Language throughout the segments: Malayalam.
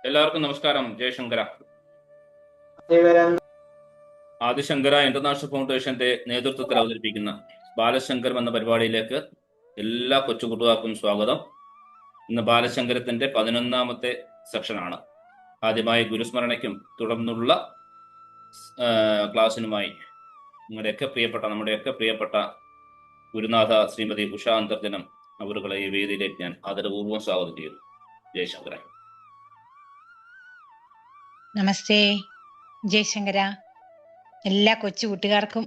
എല്ലാവർക്കും നമസ്കാരം. ജയശങ്കര. ആദിശങ്കര ഇന്റർനാഷണൽ ഫൗണ്ടേഷന്റെ നേതൃത്വത്തിൽ അവതരിപ്പിക്കുന്ന ബാലശങ്കരം എന്ന പരിപാടിയിലേക്ക് എല്ലാ കൊച്ചുകൂട്ടുകാർക്കും സ്വാഗതം. ഇന്ന് ബാലശങ്കരത്തിന്റെ 11ാമത്തെ സെക്ഷനാണ്. ആദ്യമായി ഗുരുസ്മരണയ്ക്കും തുടർന്നുള്ള ക്ലാസ്സിനുമായി നമ്മുടെയൊക്കെ പ്രിയപ്പെട്ട ഗുരുനാഥ ശ്രീമതി ഉഷാ അന്തർജനം അവരുകളെ ഈ വേദിയിലേക്ക് ഞാൻ ആദരപൂർവ്വം സ്വാഗതം ചെയ്യുന്നു. ജയശങ്കര. നമസ്തേ ജയശങ്കര. എല്ലാ കൊച്ചു കുട്ടികൾക്കും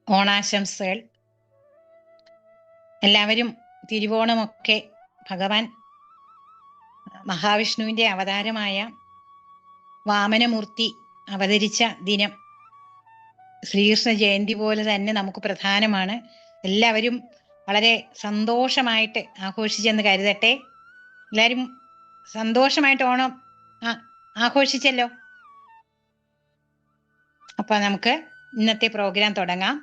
ഓണാശംസകൾ. എല്ലാവരും തിരുവോണമൊക്കെ ഭഗവാൻ മഹാവിഷ്ണുവിന്റെ അവതാരമായ വാമനമൂർത്തി അവതരിച്ച ദിനം ശ്രീകൃഷ്ണ ജയന്തി പോലെ തന്നെ നമുക്ക് പ്രധാനമാണ്. എല്ലാവരും വളരെ സന്തോഷമായിട്ട് ആഘോഷിച്ചെന്ന് കരുതട്ടെ. എല്ലാവരും സന്തോഷമായിട്ട് ഓണം ആഘോഷിച്ചല്ലോ. അപ്പൊ നമുക്ക് ഇന്നത്തെ പ്രോഗ്രാം തുടങ്ങാം.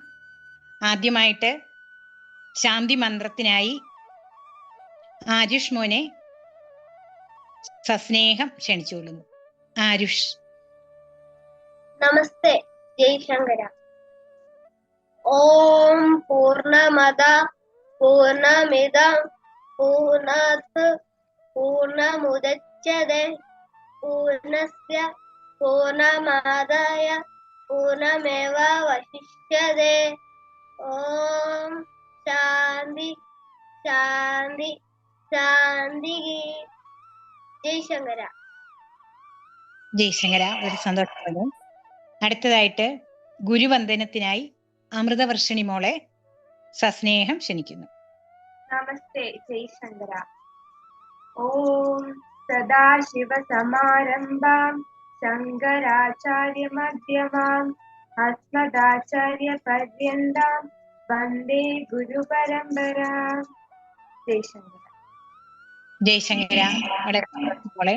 ആദ്യമായിട്ട് ശാന്തി മന്ത്രത്തിനായി ആരുഷ് മോനെ സസ്നേഹം ക്ഷണിച്ചുകൊള്ളുന്നു. ആരുഷ്. നമസ്തേ ജയശങ്കര. ഓം പൂർണ്ണമദ പൂർണ്ണമിദം പൂർണ്ണാത് പൂർണ്ണമുദച്യതേ പൂർണ്ണസ്യ പൂർണ്ണമാദായ പൂർണ്ണമേവാവശിഷ്യതേ. ഓം ശാന്തി ശാന്തി ശാന്തി. ജയശങ്കര. ജയശങ്കര, ഒരു സന്തോഷം. അടുത്തതായിട്ട് ഗുരുവന്ദനത്തിനായി അമൃതവർഷിണി മോളെ സസ്നേഹം ക്ഷണിക്കുന്നു. നമസ്തേ ജയശങ്കര. ഓം സദാശിവസമാരംഭാം ശങ്കരാചാര്യ മധ്യമാം അസ്മദാചാര്യ പര്യന്താം വന്ദേ ഗുരുപരമ്പരാം. ജയശങ്കര. ജയശങ്കര മോളെ.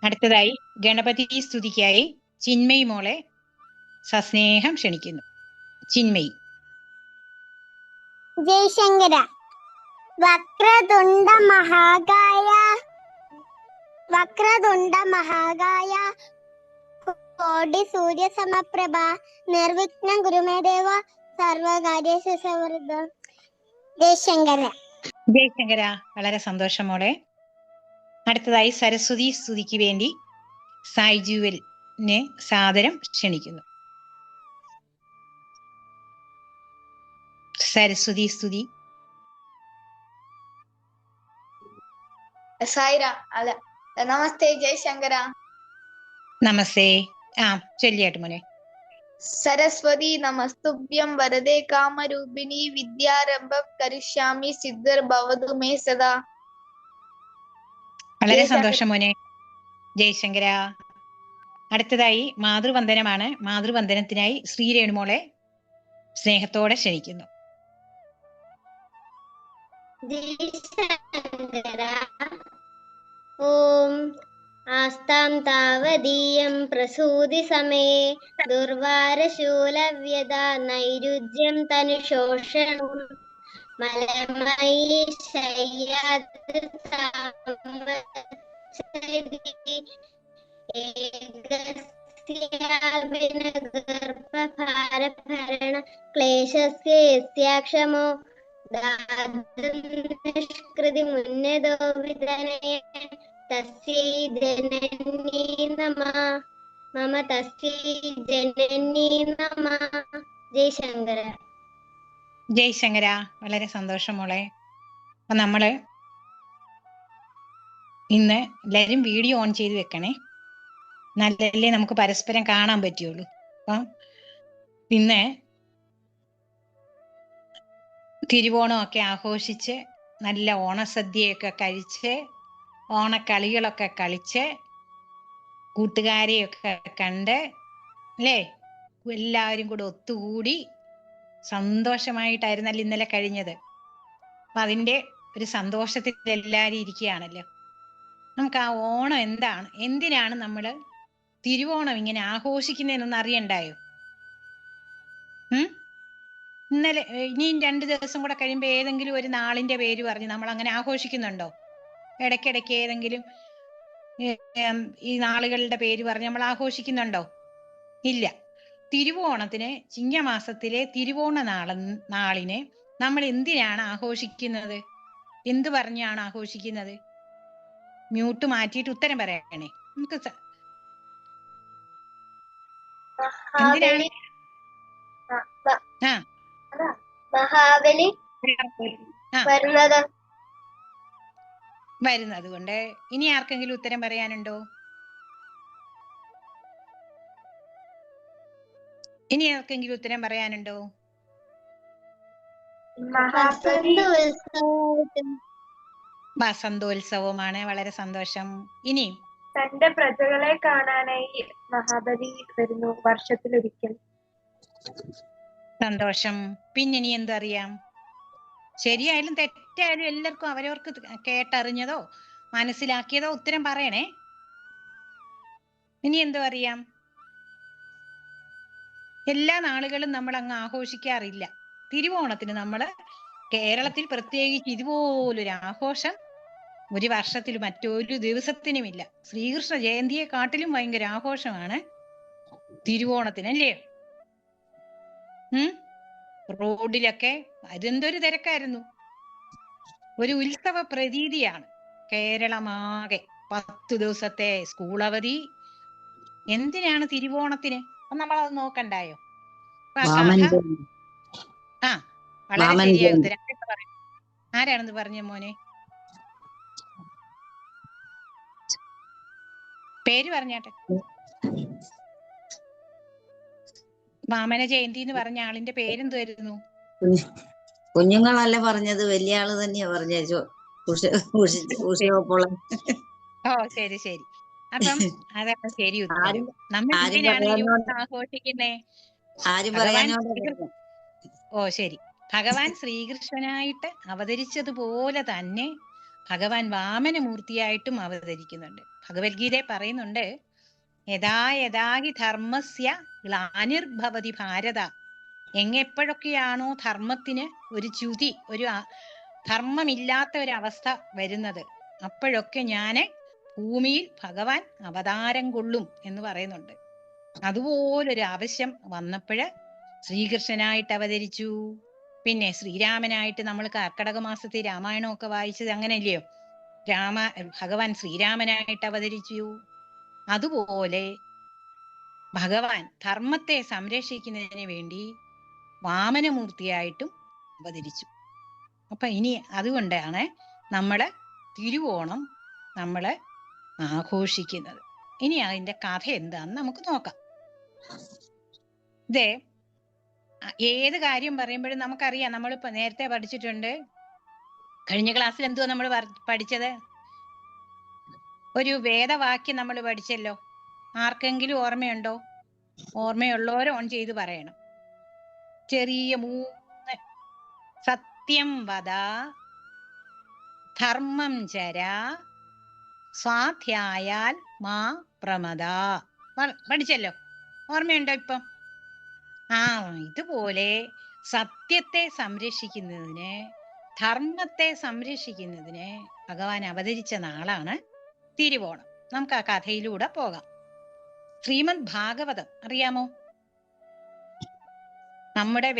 അടുത്തതായി ഗണപതി സ്തുതിക്കായി ചിന്മയി മോളെ സസ്നേഹം ക്ഷണിക്കുന്നു. ചിന്മയി. ജയശങ്കര. വക്രതുണ്ട മഹാകായ കോടി സൂര്യ സമപ്രഭ നിർവിഘ്നം ഗുരുമേദേവ സർവകാര്യേഷു സർവദാ. ജയശങ്കര. ജയശങ്കര, വളരെ സന്തോഷം മോളെ. അടുത്തതായി സരസ്വതി സ്തുതിക്ക് വേണ്ടി സായി ജുവലിനെ സാദരം ക്ഷണിക്കുന്നു. സരസ്വതി സ്തുതി. നമസ്തേ ജയശങ്കര. നമസ്തേ. ചൊല്ലിയാട്ട് മോനെ. സരസ്വതി നമസ്തുഭ്യം വരദേ കാമരൂപിണി വിദ്യാരംഭം കരിഷ്യാമി സിദ്ധിർഭവതു മേ സദാ. വളരെ സന്തോഷം മോനെ. ജയശങ്കര. അടുത്തതായി മാതൃവന്ദനമാണ്. മാതൃവന്ദനത്തിനായി ശ്രീരേണുമോളെ സ്നേഹത്തോടെ ക്ഷണിക്കുന്നു. ജയശങ്കര. ഓം ആസ്താം താവദീയം പ്രസൂതി സമയേ ദുർവാരശൂലവ്യത നൈരുജ്യം തനുശോഷണം മലമയീ ശയ്യാത് ഏകസ്യാഭിനഗർഭഭാരഭരണ ക്ലേശസ്യ യസ്യാക്ഷമോ നിഷ്കൃതി മുന്നതോ വിദനയ തസ്യൈ ജനനീ നമഃ മമ തസ്യൈ ജനനീ നമഃ. ജയശങ്കര. ജയശങ്കര, വളരെ സന്തോഷം മോളെ. അപ്പൊ നമ്മള് ഇന്ന് എല്ലാവരും വീഡിയോ ഓൺ ചെയ്ത് വെക്കണേ, നല്ലല്ലേ നമുക്ക് പരസ്പരം കാണാൻ പറ്റുള്ളൂ. അപ്പം ഇന്ന് തിരുവോണമൊക്കെ ആഘോഷിച്ച് നല്ല ഓണസദ്യയൊക്കെ കഴിച്ച് ഓണക്കളികളൊക്കെ കളിച്ച് കൂട്ടുകാരെയൊക്കെ കണ്ട് അല്ലേ എല്ലാവരും കൂടെ ഒത്തുകൂടി സന്തോഷമായിട്ടായിരുന്നല്ലോ ഇന്നലെ കഴിഞ്ഞത്. അപ്പൊ അതിൻ്റെ ഒരു സന്തോഷത്തിൽ എല്ലാവരും ഇരിക്കുകയാണല്ലോ. നമുക്ക് ആ ഓണം എന്തിനാണ് നമ്മൾ തിരുവോണം ഇങ്ങനെ ആഘോഷിക്കുന്നതെന്നൊന്ന് അറിയണ്ടായോ? ഇന്നലെ ഇനിയും 2 ദിവസം കൂടെ കഴിയുമ്പോൾ ഏതെങ്കിലും ഒരു നാളിന്റെ പേര് പറഞ്ഞ് നമ്മൾ അങ്ങനെ ആഘോഷിക്കുന്നുണ്ടോ? ഇടയ്ക്കിടയ്ക്ക് ഏതെങ്കിലും ഈ നാളുകളുടെ പേര് പറഞ്ഞ് നമ്മൾ ആഘോഷിക്കുന്നുണ്ടോ? ഇല്ല. തിരുവോണത്തിന്, ചിങ്ങമാസത്തിലെ തിരുവോണ നാളിനെ നമ്മൾ എന്തിനാണ് ആഘോഷിക്കുന്നത്? എന്ത് പറഞ്ഞാണ് ആഘോഷിക്കുന്നത്? മ്യൂട്ട് മാറ്റിയിട്ട് ഉത്തരം പറയണേ. നമുക്ക് എന്തിനാണ്? ആ മഹാബലി വരുന്നത് കൊണ്ട്. ഇനി ആർക്കെങ്കിലും ഉത്തരം പറയാനുണ്ടോ? ഇനി ആർക്കെങ്കിലും ഉത്തരം പറയാനുണ്ടോ? വസന്തോത്സവമാണ്. വളരെ സന്തോഷം. ഇനി തന്റെ പ്രജകളെ കാണാനായി മഹാബലി വരുന്നു വർഷത്തിലൊരിക്കൽ. സന്തോഷം. പിന്നെ ഇനി എന്തറിയാം? ശരിയായാലും തെറ്റായാലും എല്ലാവർക്കും അവരവർക്ക് കേട്ടറിഞ്ഞതോ മനസ്സിലാക്കിയതോ ഉത്തരം പറയണേ. ഇനി എന്തോ അറിയാം? എല്ലാ നാളുകളും നമ്മൾ അങ്ങ് ആഘോഷിക്കാറില്ല. തിരുവോണത്തിന് നമ്മള് കേരളത്തിൽ പ്രത്യേകിച്ച് ഇതുപോലൊരു ആഘോഷം ഒരു വർഷത്തിൽ മറ്റൊരു ദിവസത്തിനുമില്ല. ശ്രീകൃഷ്ണ ജയന്തിയെ കാട്ടിലും ഭയങ്കര ആഘോഷമാണ് തിരുവോണത്തിന്, അല്ലേ? റോഡിലൊക്കെ അതെന്തൊരു തിരക്കായിരുന്നു. ഒരു ഉത്സവ പ്രതീതിയാണ്. കേരളമാകെ 10 ദിവസത്തെ സ്കൂൾ അവധി. എന്തിനാണ് തിരുവോണത്തിന്? നമ്മളത് നോക്കണ്ടായോ? ആ വളരെ ശരിയായ ഉത്തരം. ആരാണെന്ന് പറഞ്ഞ മോനെ? പേര് പറഞ്ഞാട്ടെ. വാമന ജയന്തി എന്ന് പറഞ്ഞ ആളിന്റെ പേരെന്തുവായിരുന്നു? കുഞ്ഞുങ്ങളല്ല പറഞ്ഞത്, വലിയ ആള് തന്നെയാ പറഞ്ഞത്. ഓ ശരി ശരി. അപ്പം അതാണ് ശരി ഉത്തരം. നമ്മൾ എന്തിനാണ് ആഘോഷിക്കുന്നേ? ഓ ശരി. ഭഗവാൻ ശ്രീകൃഷ്ണനായിട്ട് അവതരിച്ചതുപോലെ തന്നെ ഭഗവാൻ വാമനമൂർത്തിയായിട്ടും അവതരിക്കുന്നുണ്ട്. ഭഗവത്ഗീത പറയുന്നുണ്ട്, യഥാ യഥാഹി ധർമ്മസ്യ ഗ്ലാനിർഭവതി ഭാരത. എങ്ങെപ്പോഴൊക്കെയാണോ ധർമ്മത്തിന് ഒരു ച്യുതി, ഒരു ധർമ്മമില്ലാത്ത ഒരു അവസ്ഥ വരുന്നത്, അപ്പോഴൊക്കെ ഞാന് ഭൂമിയിൽ ഭഗവാൻ അവതാരം കൊള്ളും എന്ന് പറയുന്നുണ്ട്. അതുപോലൊരു ആവശ്യം വന്നപ്പോഴ് ശ്രീകൃഷ്ണനായിട്ട് അവതരിച്ചു. പിന്നെ ശ്രീരാമനായിട്ട് നമ്മൾ കർക്കടക മാസത്തിൽ രാമായണമൊക്കെ വായിച്ചത് അങ്ങനെയല്ലയോ? ഭഗവാൻ ശ്രീരാമനായിട്ട് അവതരിച്ചു. അതുപോലെ ഭഗവാൻ ധർമ്മത്തെ സംരക്ഷിക്കുന്നതിന് വേണ്ടി വാമനമൂർത്തിയായിട്ടും അവതരിച്ചു. അപ്പൊ ഇനി അതുകൊണ്ടാണ് നമ്മള് തിരുവോണം നമ്മള് ആഘോഷിക്കുന്നത്. ഇനി അതിന്റെ കഥ എന്താന്ന് നമുക്ക് നോക്കാം. ഇതേ ഏത് കാര്യം പറയുമ്പോഴും നമുക്കറിയാം, നമ്മളിപ്പോ നേരത്തെ പഠിച്ചിട്ടുണ്ട്. കഴിഞ്ഞ ക്ലാസ്സിൽ എന്തുവാ നമ്മൾ പഠിച്ചത്? ഒരു വേദവാക്യം നമ്മൾ പഠിച്ചല്ലോ. ആർക്കെങ്കിലും ഓർമ്മയുണ്ടോ? ഓർമ്മയുള്ളവരെ ഓൺ ചെയ്ത് പറയണം. ചെറിയ 3. സത്യം വദ, ധർമ്മം ചര, സ്വാധ്യായാൽ മാ പ്രമദ. പഠിച്ചല്ലോ. ഓർമ്മയുണ്ടോ ഇപ്പം? ഇതുപോലെ സത്യത്തെ സംരക്ഷിക്കുന്നതിന്, ധർമ്മത്തെ സംരക്ഷിക്കുന്നതിന് ഭഗവാൻ അവതരിച്ച നാളാണ് തിരുവോണം. നമുക്ക് ആ കഥയിലൂടെ പോകാം. ശ്രീമദ് ഭാഗവതം അറിയാമോ? നമ്മുടെ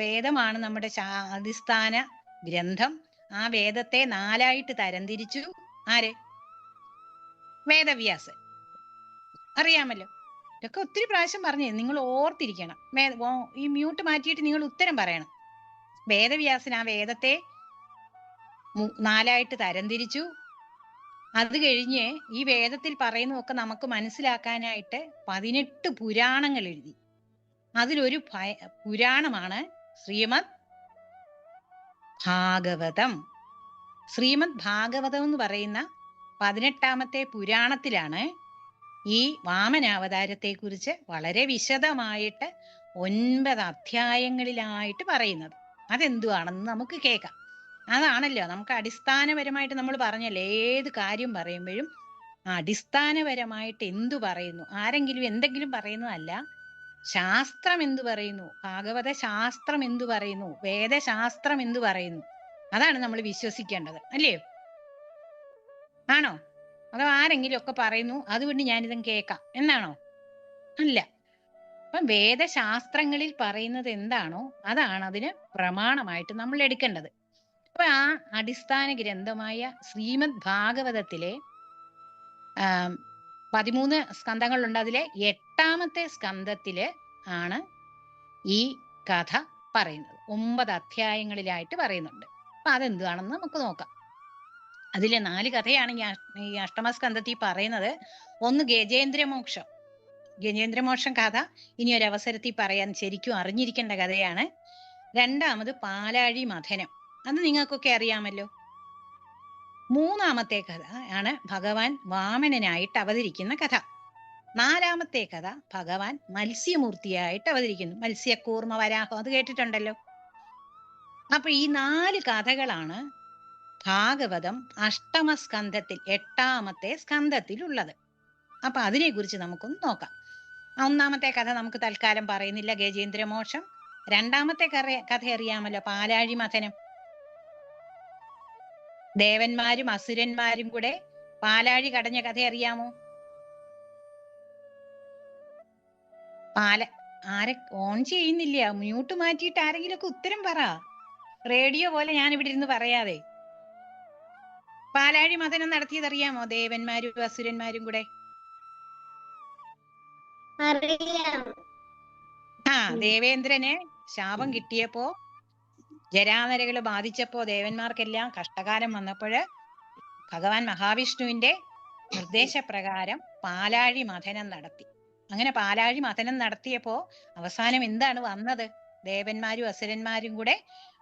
വേദമാണ് നമ്മുടെ അടിസ്ഥാന ഗ്രന്ഥം. ആ വേദത്തെ 4ആയിട്ട് തരംതിരിച്ചു. ആര്? വേദവ്യാസൻ. അറിയാമല്ലോ. ഇതൊക്കെ ഒത്തിരി പ്രാവശ്യം പറഞ്ഞു, നിങ്ങൾ ഓർത്തിരിക്കണം. ഈ മ്യൂട്ട് മാറ്റിയിട്ട് നിങ്ങൾ ഉത്തരം പറയണം. വേദവ്യാസൻ ആ വേദത്തെ 4ആയിട്ട് തരംതിരിച്ചു. അത് കഴിഞ്ഞ് ഈ വേദത്തിൽ പറയുന്നതൊക്കെ നമുക്ക് മനസ്സിലാക്കാനായിട്ട് 18 പുരാണങ്ങൾ എഴുതി. അതിലൊരു പുരാണമാണ് ശ്രീമദ് ഭാഗവതം. ശ്രീമദ് ഭാഗവതം എന്ന് പറയുന്ന 18ാമത്തെ പുരാണത്തിലാണ് ഈ വാമനാവതാരത്തെ കുറിച്ച് വളരെ വിശദമായിട്ട് 9 അധ്യായങ്ങളിലായിട്ട് പറയുന്നത്. അതെന്തുവാണെന്ന് നമുക്ക് കേൾക്കാം. അതാണല്ലോ നമുക്ക് അടിസ്ഥാനപരമായിട്ട് നമ്മൾ പറഞ്ഞല്ലോ, ഏത് കാര്യം പറയുമ്പോഴും അടിസ്ഥാനപരമായിട്ട് എന്തു പറയുന്നു, ആരെങ്കിലും എന്തെങ്കിലും പറയുന്നതല്ല. ശാസ്ത്രം എന്തു പറയുന്നു, ഭാഗവത ശാസ്ത്രം എന്തു പറയുന്നു, വേദശാസ്ത്രം എന്തു പറയുന്നു, അതാണ് നമ്മൾ വിശ്വസിക്കേണ്ടത്. അല്ലയോ? ആണോ? അതോ ആരെങ്കിലും ഒക്കെ പറയുന്നു അതുകൊണ്ട് ഞാനിതും കേൾക്കാം എന്നാണോ? അല്ല. അപ്പം വേദശാസ്ത്രങ്ങളിൽ പറയുന്നത് എന്താണോ അതാണ് അതിന് പ്രമാണമായിട്ട് നമ്മൾ എടുക്കേണ്ടത്. അപ്പൊ ആ അടിസ്ഥാന ഗ്രന്ഥമായ ശ്രീമദ് ഭാഗവതത്തിലെ 13 സ്കന്ധങ്ങളുണ്ട്. അതിലെ 8ാമത്തെ സ്കന്ധത്തില് ആണ് ഈ കഥ പറയുന്നത്. 9 അധ്യായങ്ങളിലായിട്ട് പറയുന്നുണ്ട്. അപ്പൊ അതെന്താണെന്ന് നമുക്ക് നോക്കാം. അതിലെ 4 കഥയാണ് ഈ അഷ്ടമസ്കന്ധത്തിൽ പറയുന്നത്. ഒന്ന് ഗജേന്ദ്രമോക്ഷം. ഗജേന്ദ്രമോക്ഷം കഥ ഇനി ഒരു അവസരത്തിൽ പറയാൻ ശരിക്കും അറിഞ്ഞിരിക്കേണ്ട കഥയാണ്. 2ാമത് പാലാഴി മഥനം, അത് നിങ്ങൾക്കൊക്കെ അറിയാമല്ലോ. 3ാമത്തെ കഥ ആണ് ഭഗവാൻ വാമനനായിട്ട് അവതരിക്കുന്ന കഥ. 4ാമത്തെ കഥ ഭഗവാൻ മത്സ്യമൂർത്തിയായിട്ട് അവതരിക്കുന്നു. മത്സ്യക്കൂർമ്മ വരാഹം, അത് കേട്ടിട്ടുണ്ടല്ലോ. അപ്പൊ ഈ 4 കഥകളാണ് ഭാഗവതം അഷ്ടമസ്കന്ധത്തിൽ 8ാമത്തെ സ്കന്ധത്തിലുള്ളത്. അപ്പൊ അതിനെ കുറിച്ച് നമുക്കൊന്ന് നോക്കാം. 1ാമത്തെ കഥ നമുക്ക് തൽക്കാലം പറയുന്നില്ല, ഗജേന്ദ്രമോക്ഷം. 2ാമത്തെ കഥ അറിയാമല്ലോ, പാലാഴി മഥനം. ദേവന്മാരും അസുരന്മാരും കൂടെ പാലാഴി കടഞ്ഞ കഥ അറിയാമോ? ആരെ ഓൺ ചെയ്യുന്നില്ല? മ്യൂട്ട് മാറ്റിയിട്ട് ആരെങ്കിലും ഒക്കെ ഉത്തരം പറ. റേഡിയോ പോലെ ഞാൻ ഇവിടെ ഇരുന്ന് പറയാതെ. പാലാഴി മഥനം നടത്തിയത് അറിയാമോ? ദേവന്മാരും അസുരന്മാരും കൂടെ. ദേവേന്ദ്രന് ശാപം കിട്ടിയപ്പോ, ജരാനരകള് ബാധിച്ചപ്പോ, ദേവന്മാർക്കെല്ലാം കഷ്ടകാലം വന്നപ്പോഴ് ഭഗവാൻ മഹാവിഷ്ണുവിന്റെ നിർദ്ദേശപ്രകാരം പാലാഴി മഥനം നടത്തി. അങ്ങനെ പാലാഴി മഥനം നടത്തിയപ്പോ അവസാനം എന്താണ് വന്നത്? ദേവന്മാരും അസുരന്മാരും കൂടെ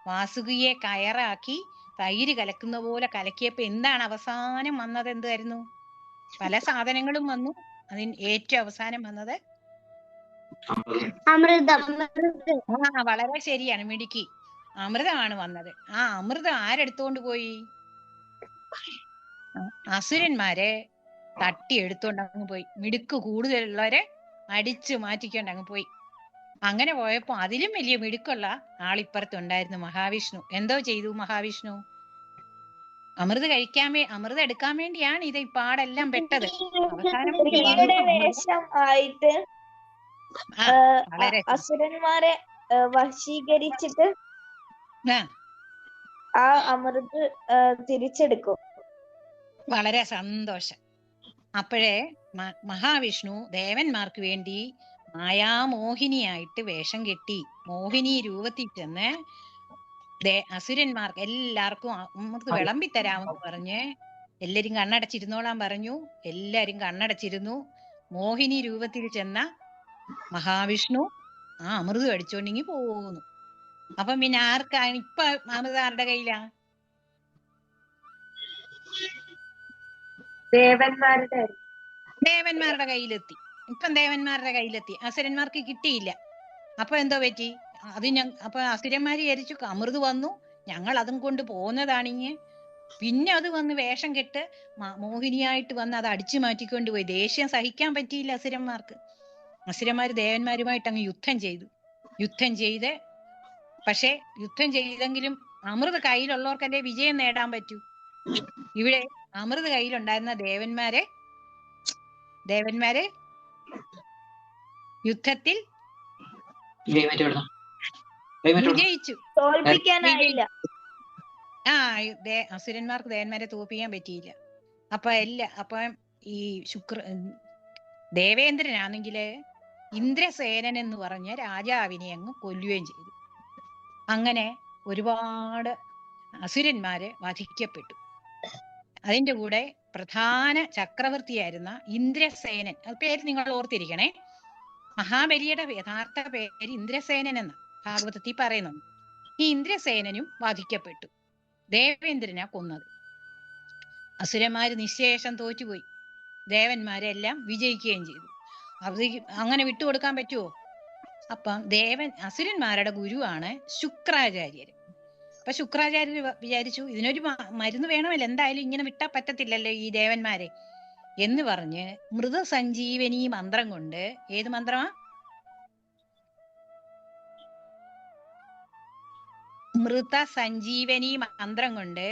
വാസുകിയെ കയറാക്കി തൈര് കലക്കുന്ന പോലെ കലക്കിയപ്പോ എന്താണ് അവസാനം വന്നത്? എന്തായിരുന്നു? പല സാധനങ്ങളും വന്നു. അതിന് ഏറ്റവും അവസാനം വന്നത് അമൃതം. വളരെ ശരിയാണ്, മിടുക്കി. അമൃതമാണ് വന്നത്. ആ അമൃതം ആരെടുത്തോണ്ട് പോയി? അസുരന്മാരെ തട്ടി എടുത്തോണ്ട് അങ്ങ് പോയി. മിടുക്ക് കൂടുതലുള്ളവരെ അടിച്ചു മാറ്റിക്കൊണ്ട് അങ്ങ് പോയി. അങ്ങനെ പോയപ്പോ അതിലും വലിയ മിടുക്കുള്ള ആളിപ്പുറത്തുണ്ടായിരുന്നു മഹാവിഷ്ണു. എന്തോ ചെയ്തു മഹാവിഷ്ണു? അമൃതം എടുക്കാൻ വേണ്ടിയാണ് ഇത് ഈ പാടെല്ലാം പെട്ടത്. അവസാനം ആയിട്ട് വളരെ അസുരന്മാരെ വശീകരിച്ചിട്ട് ആ അമൃത് തിരിച്ചെടുക്കും. വളരെ സന്തോഷം. അപ്പോഴേ മഹാവിഷ്ണു ദേവന്മാർക്ക് വേണ്ടി മായാമോഹിനിയായിട്ട് വേഷം കെട്ടി മോഹിനി രൂപത്തിൽ ചെന്ന് അസുരന്മാർക്ക് എല്ലാവർക്കും അമൃത് വിളമ്പിത്തരാമെന്ന് പറഞ്ഞ് എല്ലാരും കണ്ണടച്ചിരുന്നോളാൻ പറഞ്ഞു. എല്ലാരും കണ്ണടച്ചിരുന്നു. മോഹിനി രൂപത്തിൽ ചെന്ന മഹാവിഷ്ണു ആ അമൃത് അടിച്ചോണ്ടെങ്കി പോകുന്നു. അപ്പം പിന്നെ ആർക്കാണ് ഇപ്പൊ അമൃത്? ആരുടെ കയ്യിലാ? ദേവന്മാരുടെ കയ്യിലെത്തി. ഇപ്പം ദേവന്മാരുടെ കയ്യിലെത്തി. അസുരന്മാർക്ക് കിട്ടിയില്ല. അപ്പൊ എന്തോ പറ്റി? അപ്പൊ അസുരന്മാര് വിചാരിച്ചു അമൃത് വന്നു, ഞങ്ങൾ അതും കൊണ്ട് പോകുന്നതാണിങ്ങ്. പിന്നെ അത് വന്ന് വേഷം കെട്ട് മോഹിനിയായിട്ട് വന്ന് അത് അടിച്ചു മാറ്റിക്കൊണ്ട് പോയി. ദേഷ്യം സഹിക്കാൻ പറ്റിയില്ല അസുരന്മാർക്ക്. അസുരന്മാര് ദേവന്മാരുമായിട്ട് അങ്ങ് യുദ്ധം ചെയ്ത് പക്ഷെ യുദ്ധം ചെയ്തെങ്കിലും അമൃത് കയ്യിലുള്ളവർക്കല്ലേ വിജയം നേടാൻ പറ്റൂ. ഇവിടെ അമൃത് കയ്യിലുണ്ടായിരുന്ന ദേവന്മാരെ യുദ്ധത്തിൽ വിജയിച്ചു. തോൽപ്പിക്കാനായില്ല. അസുരന്മാർക്ക് ദേവന്മാരെ തോൽപ്പിക്കാൻ പറ്റിയില്ല. അപ്പൊ ഈ ദേവേന്ദ്രനാണെങ്കില് ഇന്ദ്രസേനൻ എന്ന് പറഞ്ഞ രാജാവിനെ അങ്ങ് കൊല്ലുകയും ചെയ്തു. അങ്ങനെ ഒരുപാട് അസുരന്മാര് വധിക്കപ്പെട്ടു. അതിന്റെ കൂടെ പ്രധാന ചക്രവർത്തിയായിരുന്ന ഇന്ദ്രസേനൻ, അത് പേര് നിങ്ങൾ ഓർത്തിരിക്കണേ. മഹാബലിയുടെ യഥാർത്ഥ പേര് ഇന്ദ്രസേനൻ എന്ന് ഭാഗവതത്തിൽ പറയുന്നുണ്ട്. ഈ ഇന്ദ്രസേനനും വധിക്കപ്പെട്ടു. ദേവേന്ദ്രനാ കൊന്നത്. അസുരന്മാര് നിശേഷം തോറ്റുപോയി. ദേവന്മാരെല്ലാം വിജയിക്കുകയും ചെയ്തു. അങ്ങനെ വിട്ടുകൊടുക്കാൻ പറ്റുമോ? അപ്പം അസുരന്മാരുടെ ഗുരുവാണ് ശുക്രാചാര്യർ. അപ്പൊ ശുക്രാചാര്യർ വിചാരിച്ചു ഇതിനൊരു മരുന്ന് വേണമല്ലോ, എന്തായാലും ഇങ്ങനെ വിട്ടാ പറ്റത്തില്ലല്ലോ ഈ ദേവന്മാരെ എന്ന് പറഞ്ഞ് മൃതസഞ്ജീവനി മന്ത്രം കൊണ്ട്, ഏത് മന്ത്രമാ? മൃതസഞ്ജീവനി മന്ത്രം കൊണ്ട്